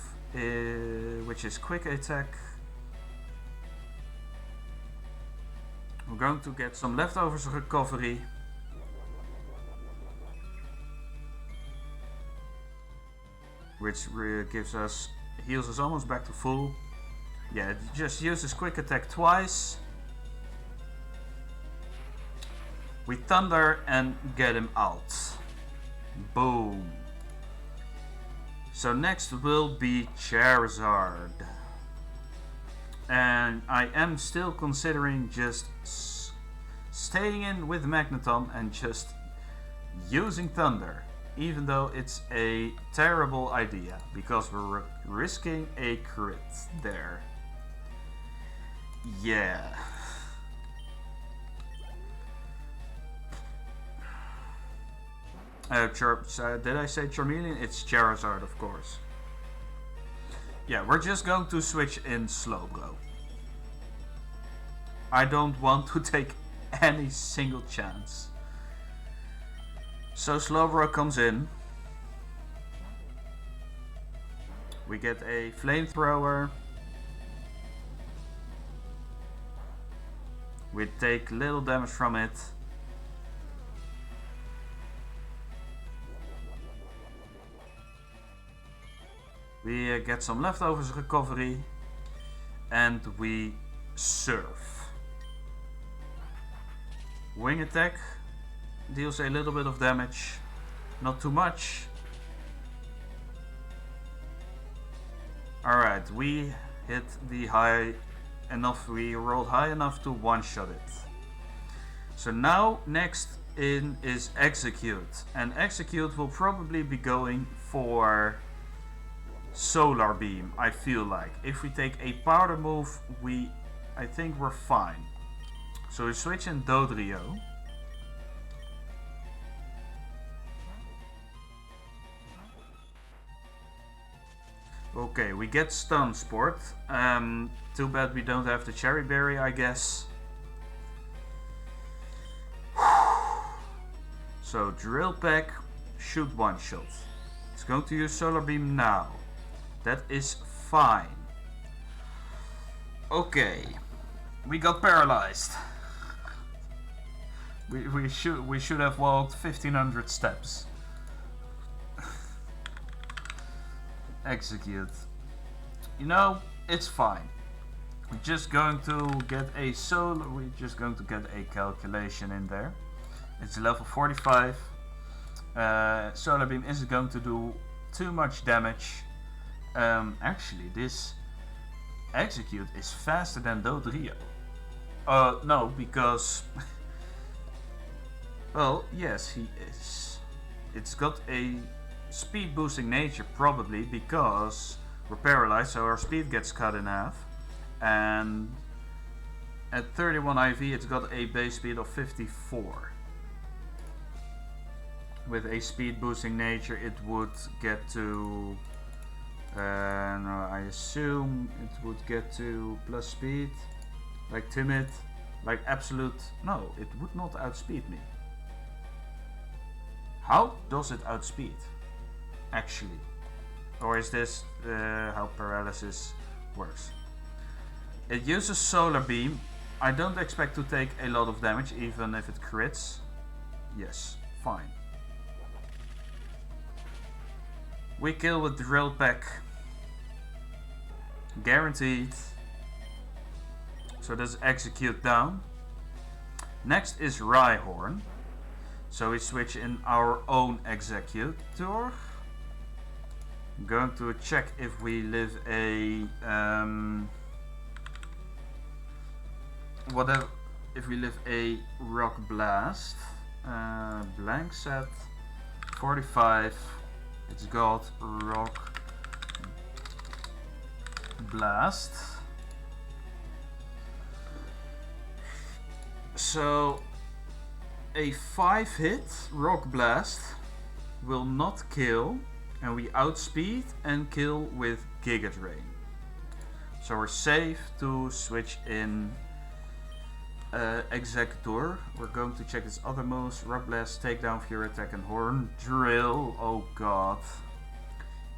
which is Quick Attack. We're going to get some leftovers recovery. Which heals us almost back to full. Yeah, it just uses Quick Attack twice. We Thunder and get him out. Boom. So next will be Charizard. And I am still considering just staying in with Magneton and just using Thunder. Even though it's a terrible idea, because we're risking a crit there. Yeah. Did I say Charmeleon? It's Charizard, of course. Yeah, we're just going to switch in Slowbro. I don't want to take any single chance. So Slowbro comes in. We get a Flamethrower. We take little damage from it. We get some leftovers recovery. And we Surf. Wing Attack. Deals a little bit of damage, not too much. Alright, we hit the high enough, we rolled high enough to one-shot it. So now next in is Execute, and Execute will probably be going for Solar Beam, I feel like. If we take a powder move, I think we're fine. So we switch in Dodrio. Okay, we get Stone Sport. Too bad we don't have the Cherry Berry, I guess. So Drill Peck, shoot one shot. It's going to use Solar Beam now. That is fine. Okay, we got paralyzed. We should have walked 1500 steps. Execute. You know, it's fine. We're just going to get a calculation in there. It's level 45. Solar Beam isn't going to do too much damage. Actually, this Execute is faster than Dodrio. No, because well, yes, he is. It's got a speed boosting nature, probably because we're paralyzed, so our speed gets cut in half. And at 31 IV it's got a base speed of 54. With a speed boosting nature it would get to no, I assume it would get to plus speed, like Timid, like absolute. No, it would not outspeed me. How does it outspeed? Actually, or is this how paralysis works? It uses Solar Beam. I don't expect to take a lot of damage, even if it crits. Yes, fine. We kill with Drill Peck. Guaranteed. So that's Execute down. Next is Rhyhorn. So we switch in our own Executor. I'm going to check if we live a if we live a Rock Blast. Blank set 45. It's got Rock Blast. So a 5-hit Rock Blast will not kill, and we outspeed and kill with Giga Drain. So we're safe to switch in Executor. We're going to check his other moves: Rock Blast, Takedown, Fury Attack, and Horn Drill. Oh god.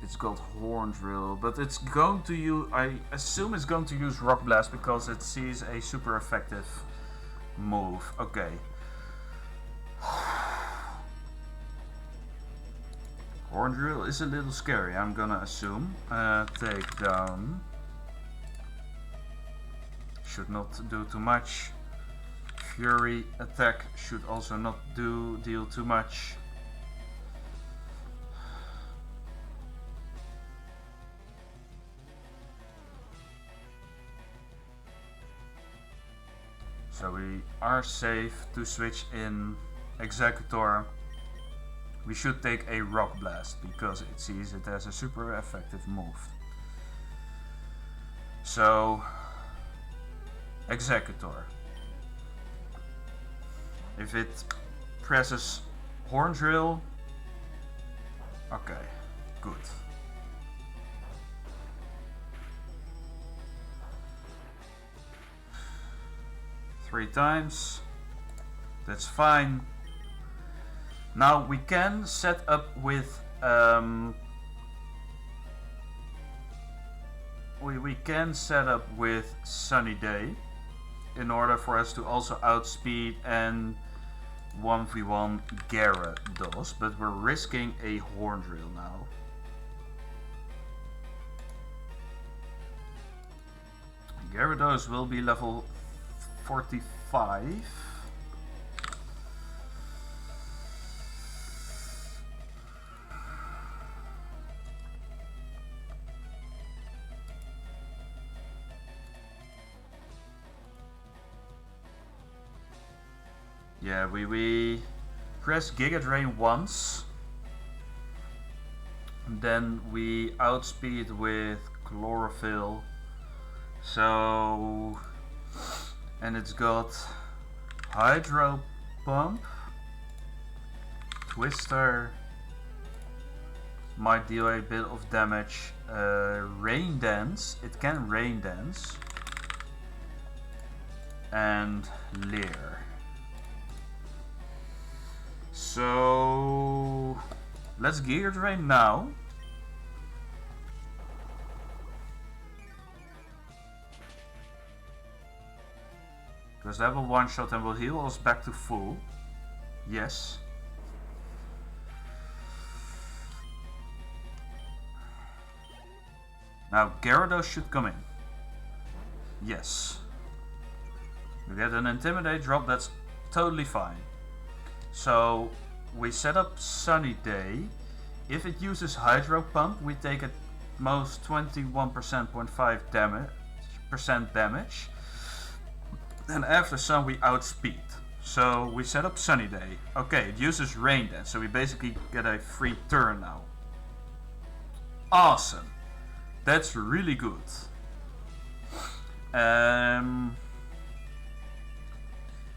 It's got Horn Drill, but it's going to use, I assume it's going to use Rock Blast because it sees a super effective move. Okay. Horn Drill is a little scary, I'm gonna assume. Takedown. Should not do too much. Fury Attack should also not deal too much. So we are safe to switch in Executor. We should take a Rock Blast because it sees it as a super effective move. So Executor. If it presses Horn Drill, okay, good. Three times, that's fine. Now we can set up with we can set up with Sunny Day in order for us to also outspeed and 1v1 Gyarados, but we're risking a Horn Drill now. Gyarados will be level 45. Yeah, we press Giga Drain once, and then we outspeed with Chlorophyll. So, and it's got Hydro Pump, Twister, might deal a bit of damage, Rain Dance, it can Rain Dance, and Leer. So let's Giga Drain now. Because that will one shot and will heal us back to full. Yes. Now Gyarados should come in. Yes. We get an Intimidate drop, that's totally fine. So we set up Sunny Day. If it uses Hydro Pump, we take at most 21.5% damage. And after Sun we outspeed. So we set up Sunny Day. Okay, it uses Rain Dance, so we basically get a free turn now. Awesome. That's really good.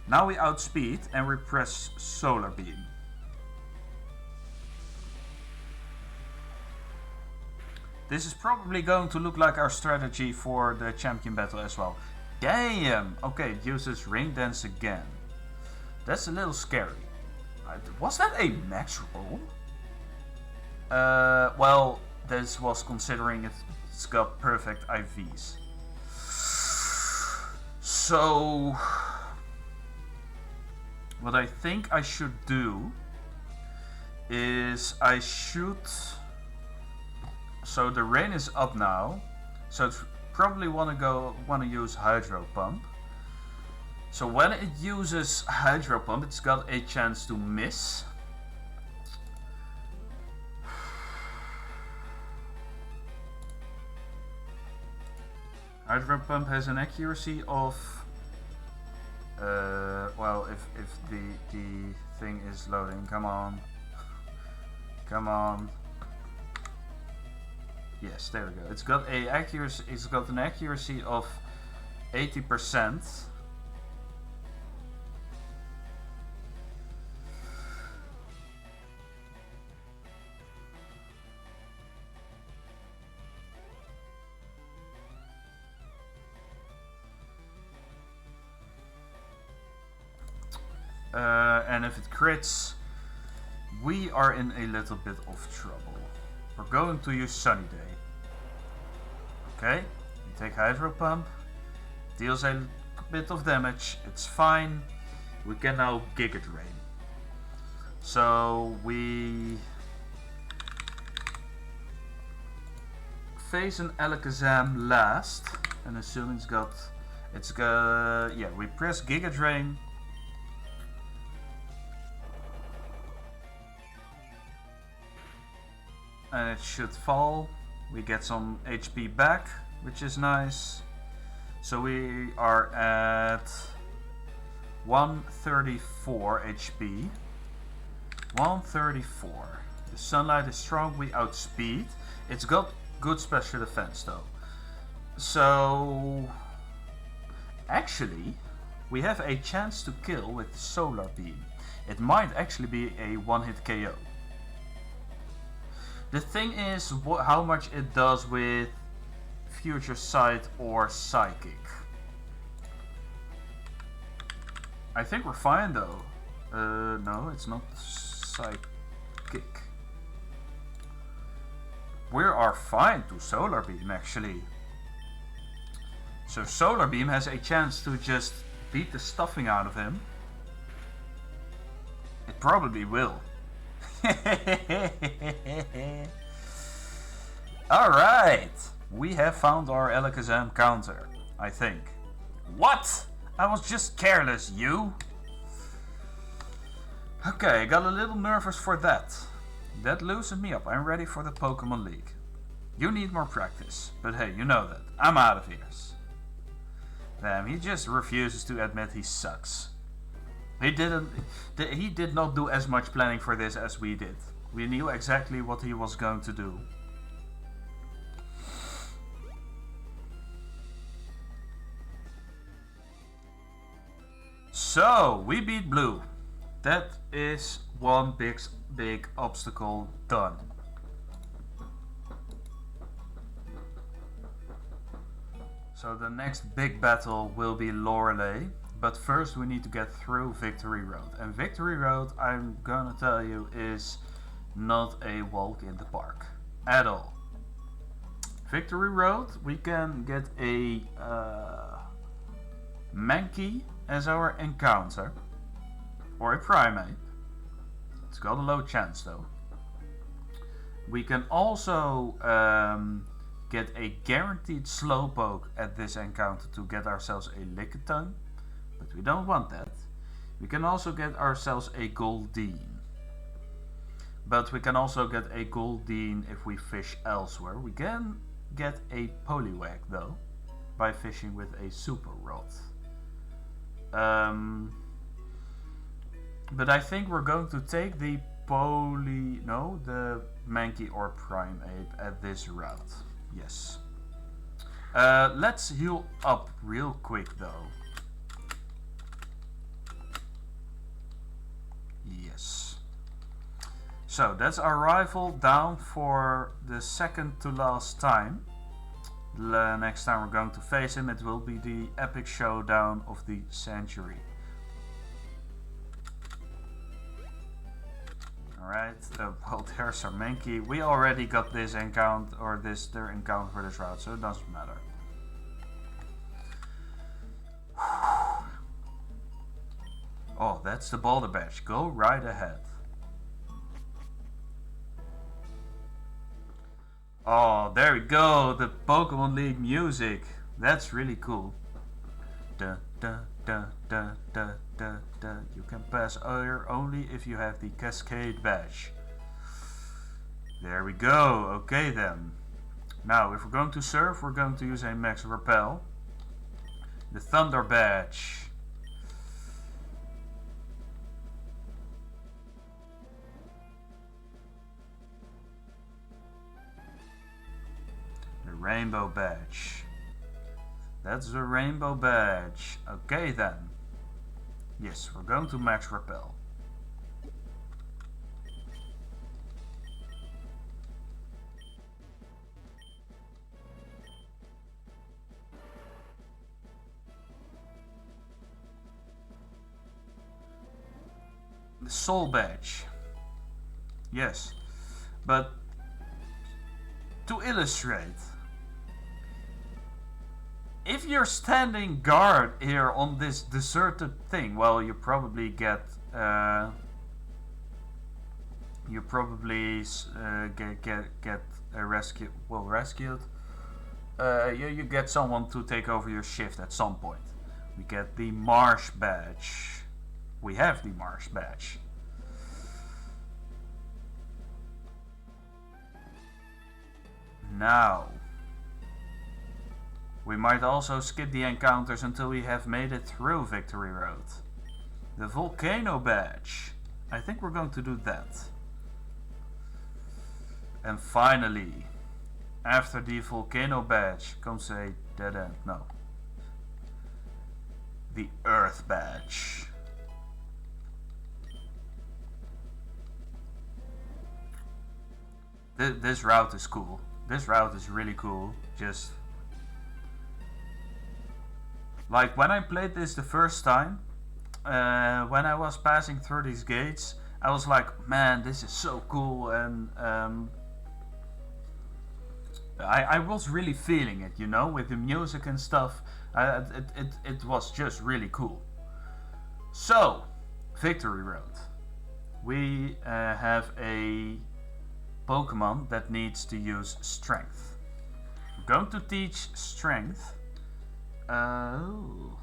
Now we outspeed and we press Solar Beam. This is probably going to look like our strategy for the champion battle as well. Damn! Okay, it uses Rain Dance again. That's a little scary. Was that a max roll? Well, this was considering it's got perfect IVs. So what I think I should do is so the rain is up now, so it's probably want to use Hydro Pump. So when it uses Hydro Pump, it's got a chance to miss. Hydro Pump has an accuracy of well, if the thing is loading, come on. Yes, there we go. It's got an accuracy of 80%. and if it crits, we are in a little bit of trouble. We're going to use Sunny Day. Okay, you take Hydro Pump, deals a bit of damage, it's fine. We can now Giga Drain. So we face an Alakazam last, and assuming we press Giga Drain. And it should fall. We get some HP back, which is nice. So we are at 134 HP. 134. The Sunlight is strong, we outspeed. It's got good special defense though. So actually we have a chance to kill with Solar Beam. It might actually be a one-hit KO. The thing is how much it does with Future Sight or Psychic. I think we're fine though. No, it's not Psychic. We are fine to Solar Beam actually. So Solar Beam has a chance to just beat the stuffing out of him. It probably will. Alright, we have found our Alakazam counter, I think. What? I was just careless, you? Okay, I got a little nervous for that. That loosened me up, I'm ready for the Pokémon League. You need more practice, but hey, you know that. I'm out of ears. Damn, he just refuses to admit he sucks. He did not do as much planning for this as we did. We knew exactly what he was going to do. So, we beat Blue. That is one big obstacle done. So the next big battle will be Lorelei. But first we need to get through Victory Road. And Victory Road, I'm gonna tell you, is not a walk in the park. At all. Victory Road, we can get a Mankey as our encounter. Or a Primate. It's got a low chance though. We can also get a guaranteed Slowpoke at this encounter to get ourselves a Lickitung. But we don't want that. We can also get ourselves a Goldeen. But we can also get a Goldeen if we fish elsewhere. We can get a Poliwag though, by fishing with a Super Rod. But I think we're going to take the the Mankey or Primeape at this route. Yes. Let's heal up real quick though. Yes. So that's our rival down for the second to last time. The next time we're going to face him, it will be the epic showdown of the century. Alright, well there's our Mankey. We already got this encounter, or their encounter for this route, so it doesn't matter. Oh, that's the Boulder Badge. Go right ahead. Oh, there we go. The Pokémon League music. That's really cool. Da da da da da da da. You can pass air only if you have the Cascade Badge. There we go. Okay then. Now, if we're going to surf, we're going to use a Max Repel. The Thunder Badge. The Rainbow Badge. That's the Rainbow Badge. Okay then. Yes, we're going to Max Repel. soul badge. Yes, but to illustrate, if you're standing guard here on this deserted thing, well, you probably get get rescued. Well, rescued. You get someone to take over your shift at some point. We get the marsh badge. We have the marsh badge. Now, we might also skip the encounters until we have made it through Victory Road. The volcano badge. I think we're going to do that. And finally, after the volcano badge comes a dead end. No. The earth badge. This route is cool. This route is really cool. Just like when I played this the first time, when I was passing through these gates, I was like, man, this is so cool, and I was really feeling it, you know, with the music and stuff. It was just really cool. So, Victory Road. We have a Pokemon that needs to use Strength. I'm going to teach Strength. Oh.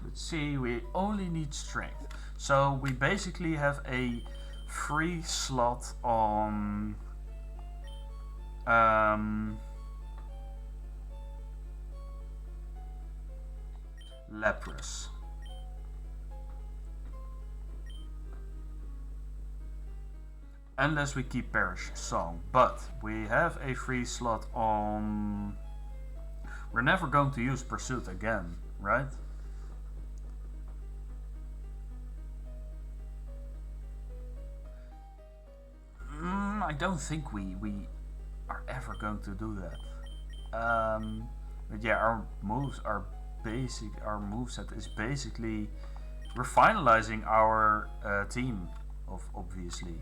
Let's see, we only need Strength. So we basically have a free slot on Lapras. Unless we keep Perish Song, but we have a free slot on... We're never going to use Pursuit again, right? I don't think we are ever going to do that. But yeah, our moves are basic. Our moveset is basically, we're finalizing our team, obviously.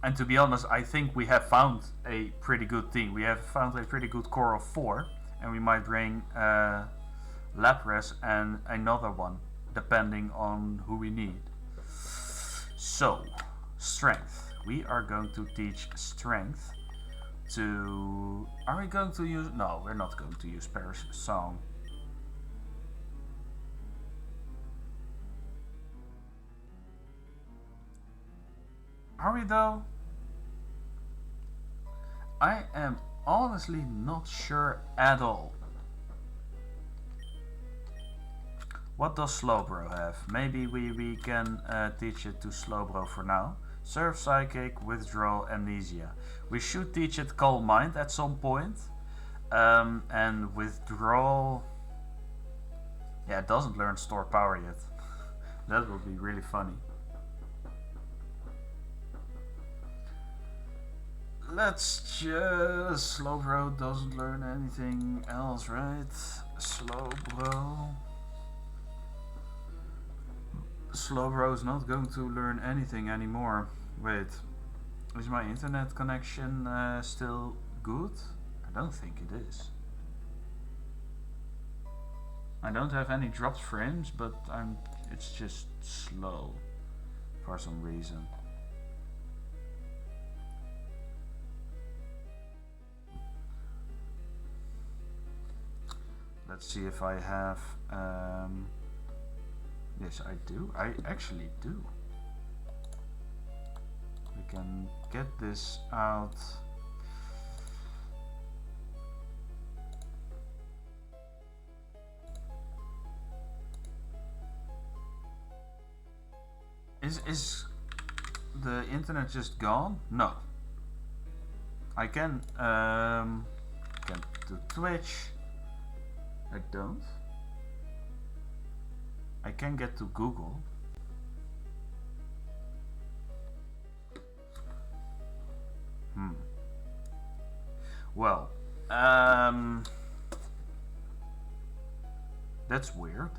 And to be honest, I think we have found a pretty good team. We have found a pretty good core of 4, and we might bring Lapras and another one, depending on who we need. So, Strength. We are going to teach Strength to... Are we going to use... No, we're not going to use Perish Song. Are we though? I am honestly not sure at all. What does Slowbro have? Maybe we can teach it to Slowbro for now. Surf, Psychic, Withdrawal, Amnesia. We should teach it Calm Mind at some point. And Withdrawal... Yeah, it doesn't learn Store Power yet. That would be really funny. Let's just... Slowbro doesn't learn anything else, right? Slowbro... Slowbro is not going to learn anything anymore. Wait, is my internet connection still good? I don't think it is. I don't have any dropped frames, but it's just slow for some reason. Let's see if I have yes, I do. I actually do. We can get this out. Is the internet just gone? No. I can do Twitch. I don't. I can get to Google. Well, that's weird.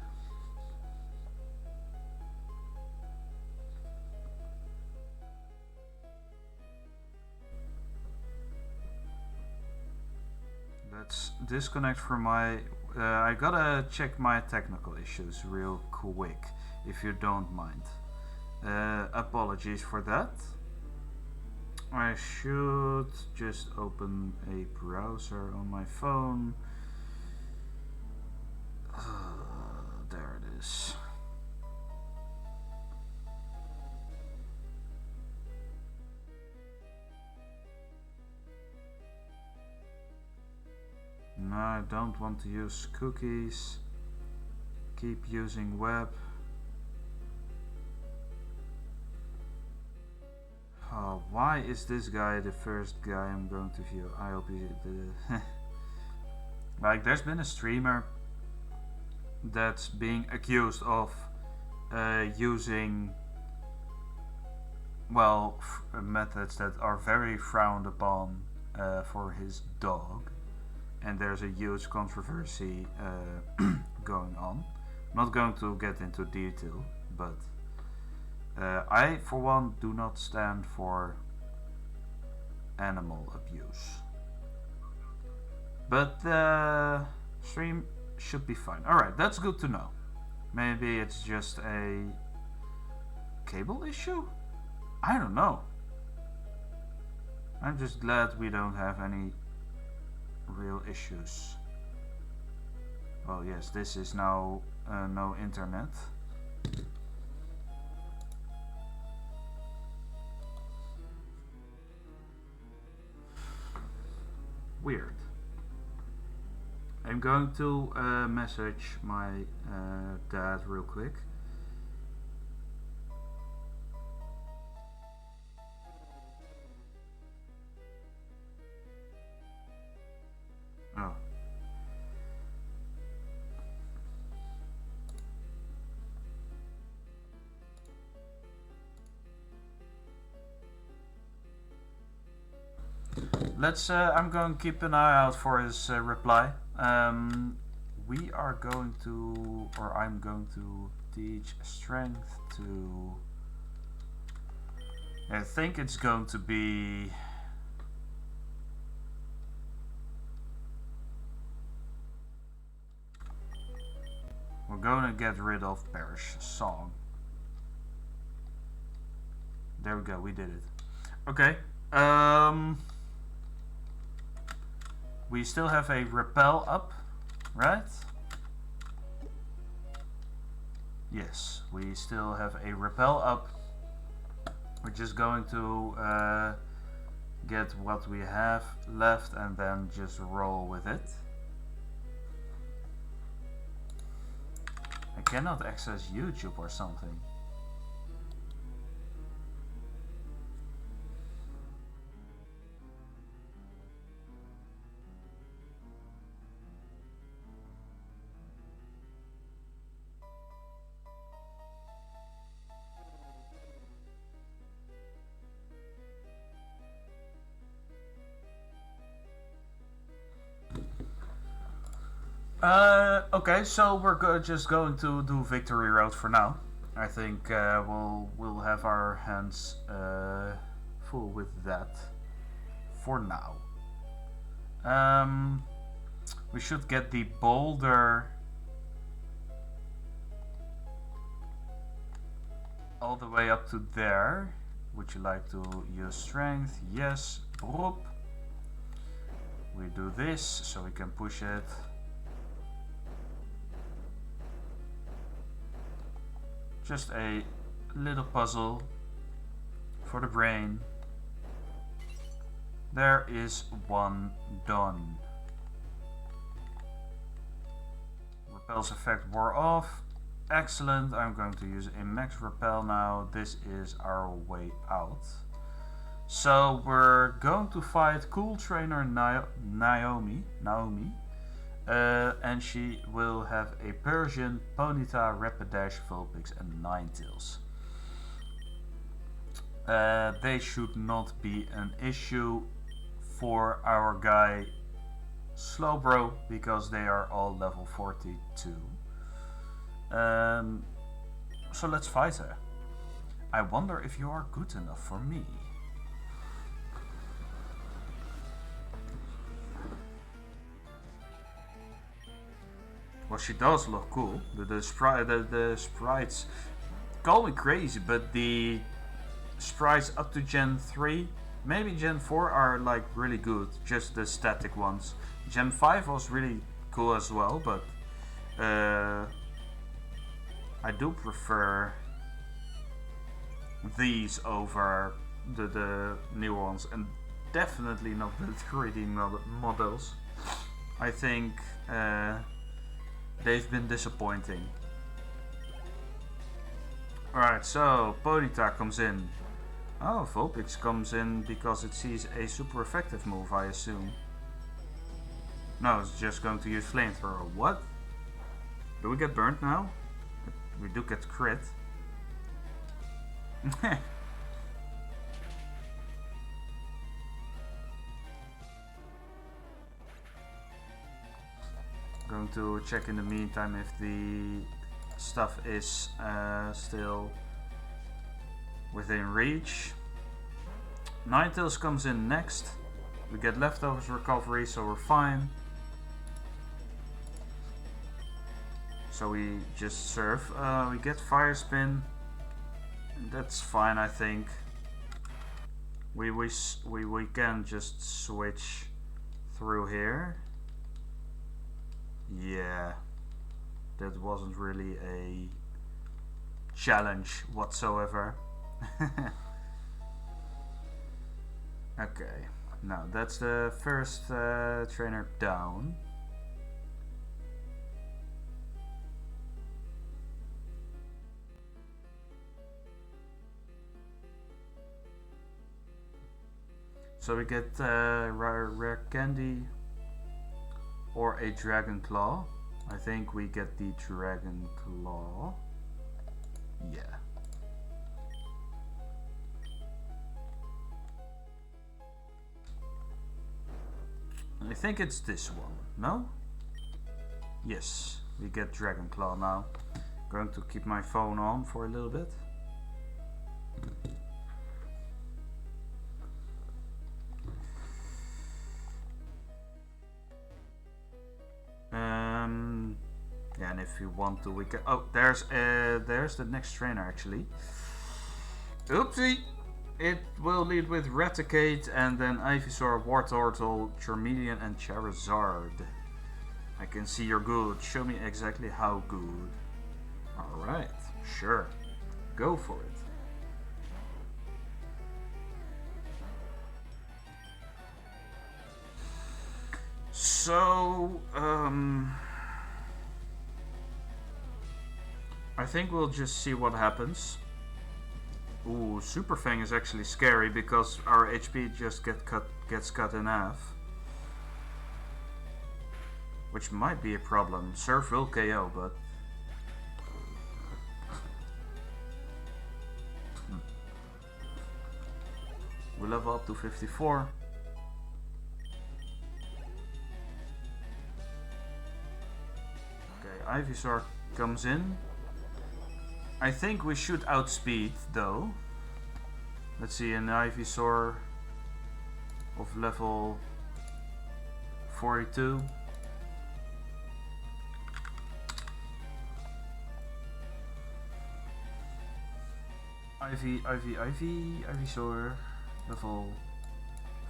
Let's disconnect from my... I gotta check my technical issues real quick, if you don't mind. Apologies for that. I should just open a browser on my phone. There it is. No, I don't want to use cookies. Keep using web. Oh, why is this guy the first guy I'm going to view? I hope he did. Like, there's been a streamer that's being accused of using, well, methods that are very frowned upon for his dog, and there's a huge controversy going on. I'm not going to get into detail, but I, for one, do not stand for animal abuse. But the stream should be fine. Alright, that's good to know. Maybe it's just a cable issue? I don't know. I'm just glad we don't have any real issues. Oh yes, this is now no internet. Weird. I'm going to message my dad real quick. Oh. Let's. I'm going to keep an eye out for his reply. We are going to, or I'm going to teach strength to. I think it's going to be. We're going to get rid of Parrish's song. There we go. We did it. Okay. We still have a repel up, right? Yes, we still have a repel up. We're just going to get what we have left and then just roll with it. I cannot access YouTube or something. Okay, so we're just going to do Victory Road for now. I think we'll have our hands full with that for now. We should get the boulder all the way up to there. Would you like to use strength? Yes. Broop. We do this so we can push it. Just a little puzzle for the brain. There is one done. Repel's effect wore off. Excellent. I'm going to use a max repel now. This is our way out. So we're going to fight Cool Trainer Naomi. And she will have a Persian, Ponyta, Rapidash, Vulpix and Ninetales. They should not be an issue for our guy Slowbro because they are all level 42. So let's fight her. I wonder if you are good enough for me. Well, she does look cool. The sprites call me crazy, but the sprites up to Gen 3, maybe Gen 4 are like really good, just the static ones. Gen 5 was really cool as well, but I do prefer these over the new ones, and definitely not the 3D models. I think they've been disappointing. Alright, so Ponyta comes in. Oh, Vulpix comes in because it sees a super effective move, I assume. No, it's just going to use Flamethrower. What? Do we get burnt now? We do get crit. Going to check in the meantime if the stuff is still within reach. Ninetales comes in next. We get leftovers recovery, so we're fine. So we just surf. We get Fire Spin. That's fine, I think. We can just switch through here. Yeah, that wasn't really a challenge whatsoever. Okay, now that's the first trainer down. So we get rare candy or a Dragon Claw. I think we get the Dragon Claw. Yeah. I think it's this one, no? Yes, we get Dragon Claw now. Going to keep my phone on for a little bit. Yeah, and if you want to, we can. Oh, there's the next trainer actually. Oopsie! It will lead with Raticate and then Ivysaur, Wartortle, Charmeleon, and Charizard. I can see you're good. Show me exactly how good. Alright, sure. Go for it. So, I think we'll just see what happens. Ooh, Super Fang is actually scary because our HP just gets cut in half. Which might be a problem. Surf will KO, but... we level up to 54. Okay, Ivysaur comes in. I think we should outspeed though. Let's see, an Ivysaur of level 42. Ivysaur level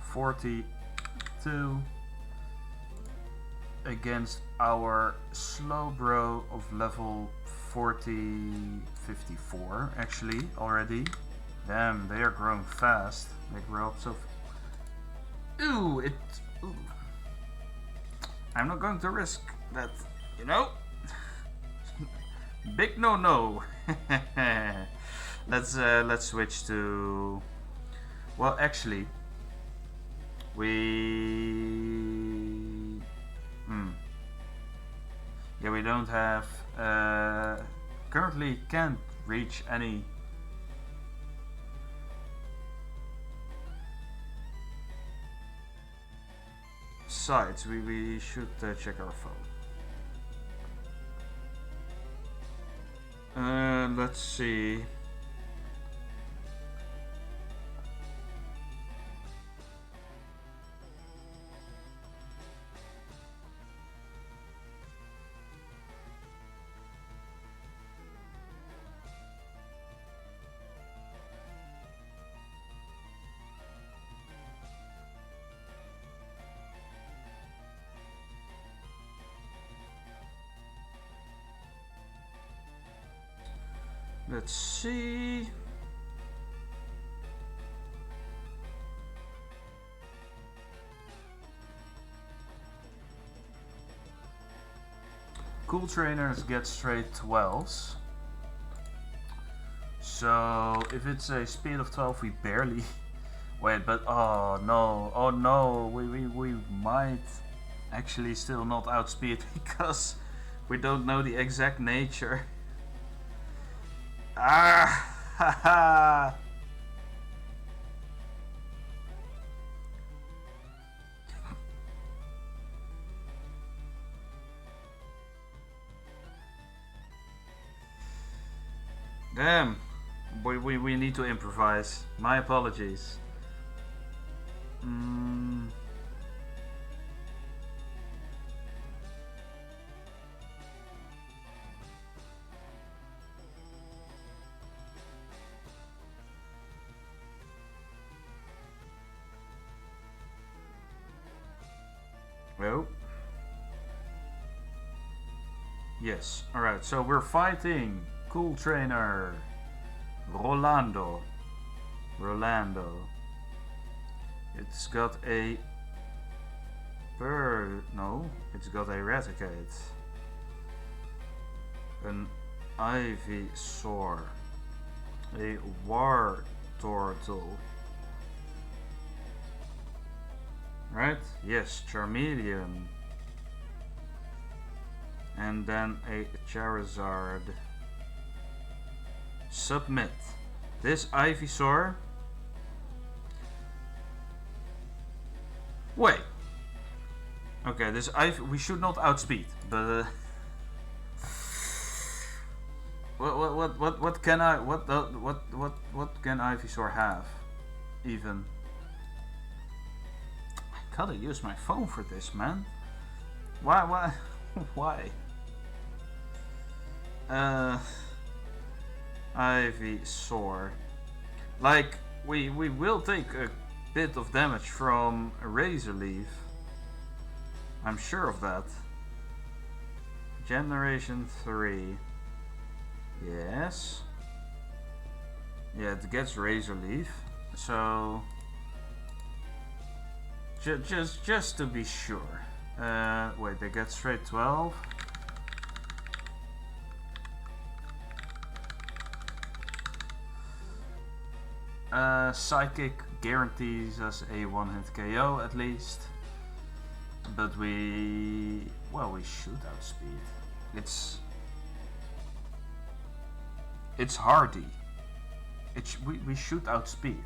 42 against our Slowbro of level 54 actually already. Damn, they are growing fast. They grow up so ooh. I'm not going to risk that, you know. Big no. Let's switch to, well, actually yeah, we don't have currently can't reach any besides, we should check our phone. Let's see. Let's see. Cool trainers get straight 12s. So if it's a speed of 12, we barely. Wait, but oh no, we might actually still not outspeed because we don't know the exact nature. Ah, haha. Damn, we need to improvise. My apologies. Well, yes. All right. So we're fighting Cool Trainer Rolando. It's got a no, it's got a Eradicate, an Ivysaur, a Wartortle. Right? Yes, Charmeleon. And then a Charizard. Submit. This Ivysaur. Wait. Okay, this we should not outspeed, but what can Ivysaur have? Even. I gotta use my phone for this, man. Why? Why? Ivysaur. Like, we will take a bit of damage from a Razor Leaf. I'm sure of that. Generation 3. Yes. Yeah, it gets Razor Leaf. So just to be sure. Wait, they get straight 12. Psychic guarantees us a one-hit KO at least, but we should outspeed. It's hardy. We should outspeed.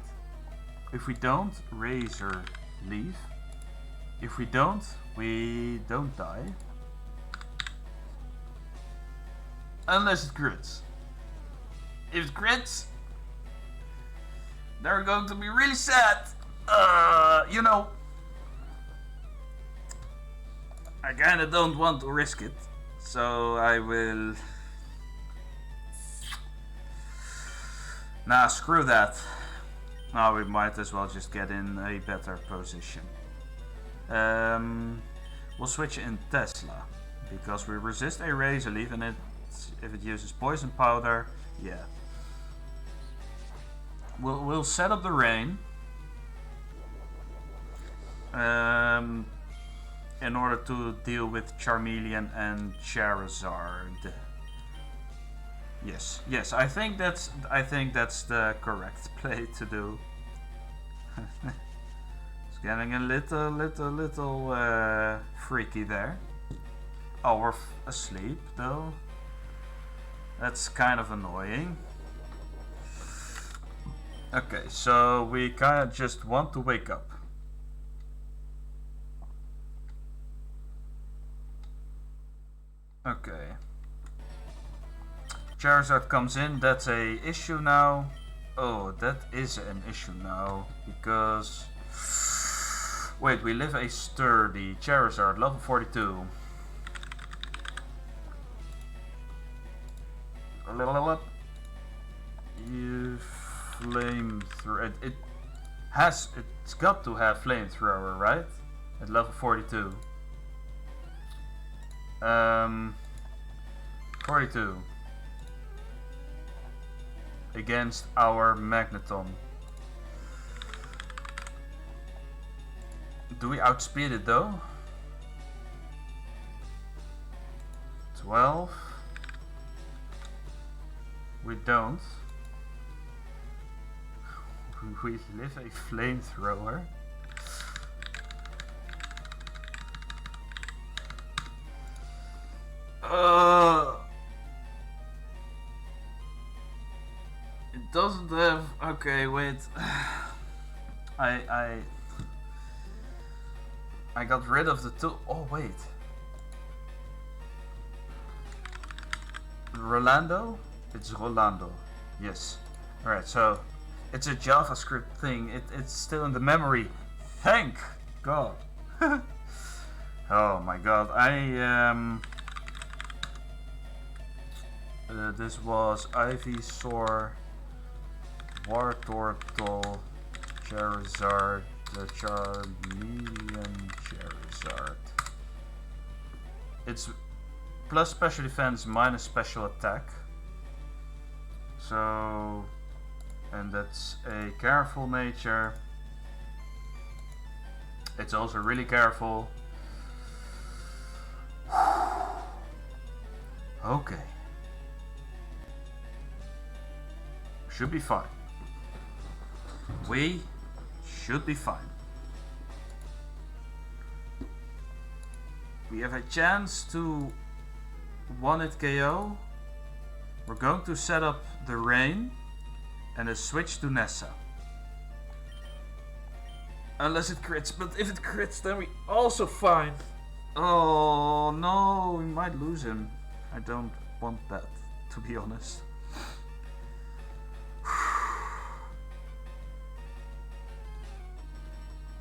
If we don't, Razor Leaf. If we don't, we don't die. Unless it crits. If it crits, they're going to be really sad. You know, I kinda don't want to risk it, so I will. Nah, screw that. Now we might as well just get in a better position. We'll switch in Tesla because we resist a Razor Leaf, and if it uses Poison Powder, yeah. We'll set up the rain in order to deal with Charmeleon and Charizard. Yes, I think that's the correct play to do. It's getting a little freaky there. Oh, we're asleep though. That's kind of annoying. Okay, so we kind of just want to wake up. Okay. Charizard comes in, that's a issue now. Oh, that is an issue now, because... Wait, we live a sturdy Charizard, level 42. You flamethrower. It's got to have flamethrower, right? At level 42. 42. Against our Magneton. Do we outspeed it though? 12. We don't. We live a flamethrower. It doesn't have. Okay, wait. I got rid of the two. Oh wait. Rolando? It's Rolando. Yes. Alright, so it's a JavaScript thing. It's still in the memory. Thank God. Oh my God. This was Ivysaur, Wartortle, Charizard, the Charmeleon Charizard. It's plus special defense minus special attack. So, and that's a careful nature. It's also really careful. Okay. Should be fine. We should be fine. We have a chance to one-hit KO. We're going to set up the rain and a switch to Nessa. Unless it crits, but if it crits then we also fine. Oh no, we might lose him. I don't want that, to be honest.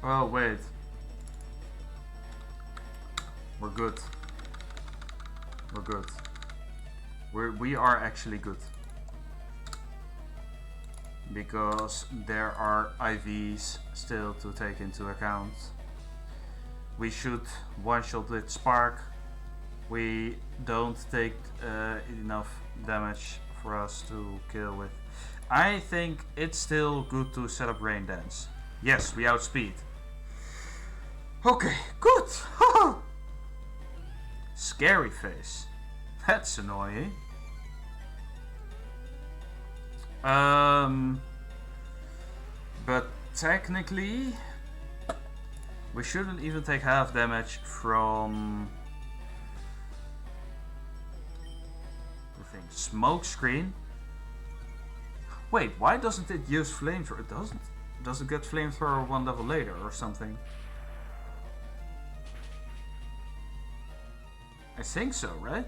Oh wait. We're good. We're good. We are actually good. Because there are IVs still to take into account. We should one-shot with Spark. We don't take enough damage for us to kill with. I think it's still good to set up Rain Dance. Yes, we outspeed. Okay, good. Scary face. That's annoying. But technically, we shouldn't even take half damage from the thing. Smoke screen. Wait, why doesn't it use flamethrower? It doesn't. Does it get flamethrower one level later or something? I think so, right?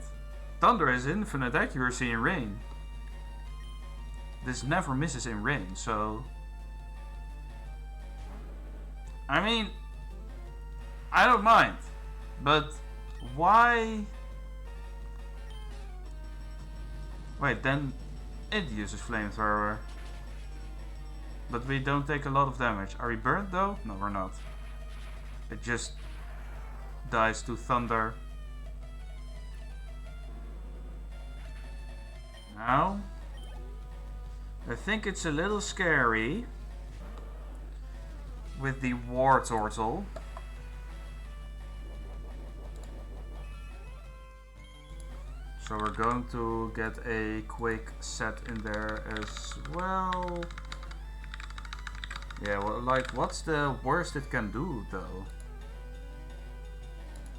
Thunder has infinite accuracy in rain. This never misses in rain, so... I mean... I don't mind. But... why... Wait, then... it uses flamethrower. But we don't take a lot of damage. Are we burnt though? No, we're not. It just... dies to thunder. Now... I think it's a little scary with the Wartortle. So we're going to get a quick set in there as well. Yeah, well, like, what's the worst it can do though?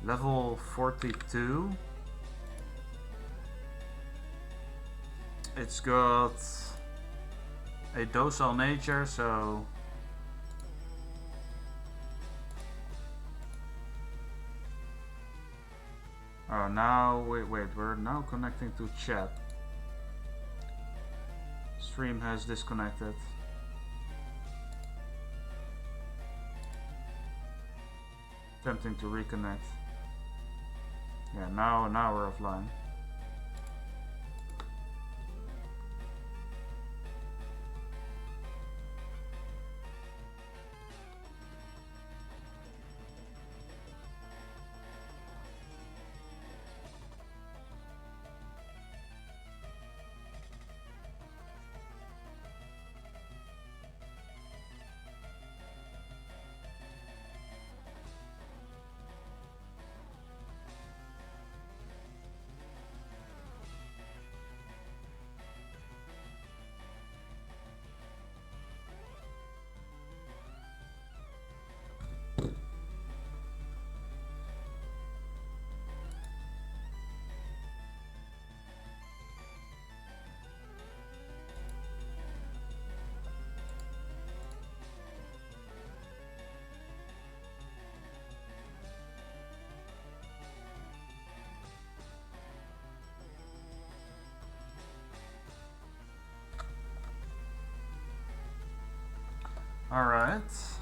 Level 42. It's got a docile nature, so Oh, now wait, we're now connecting to chat. Stream has disconnected. Attempting to reconnect. Yeah, now we're offline. Alright.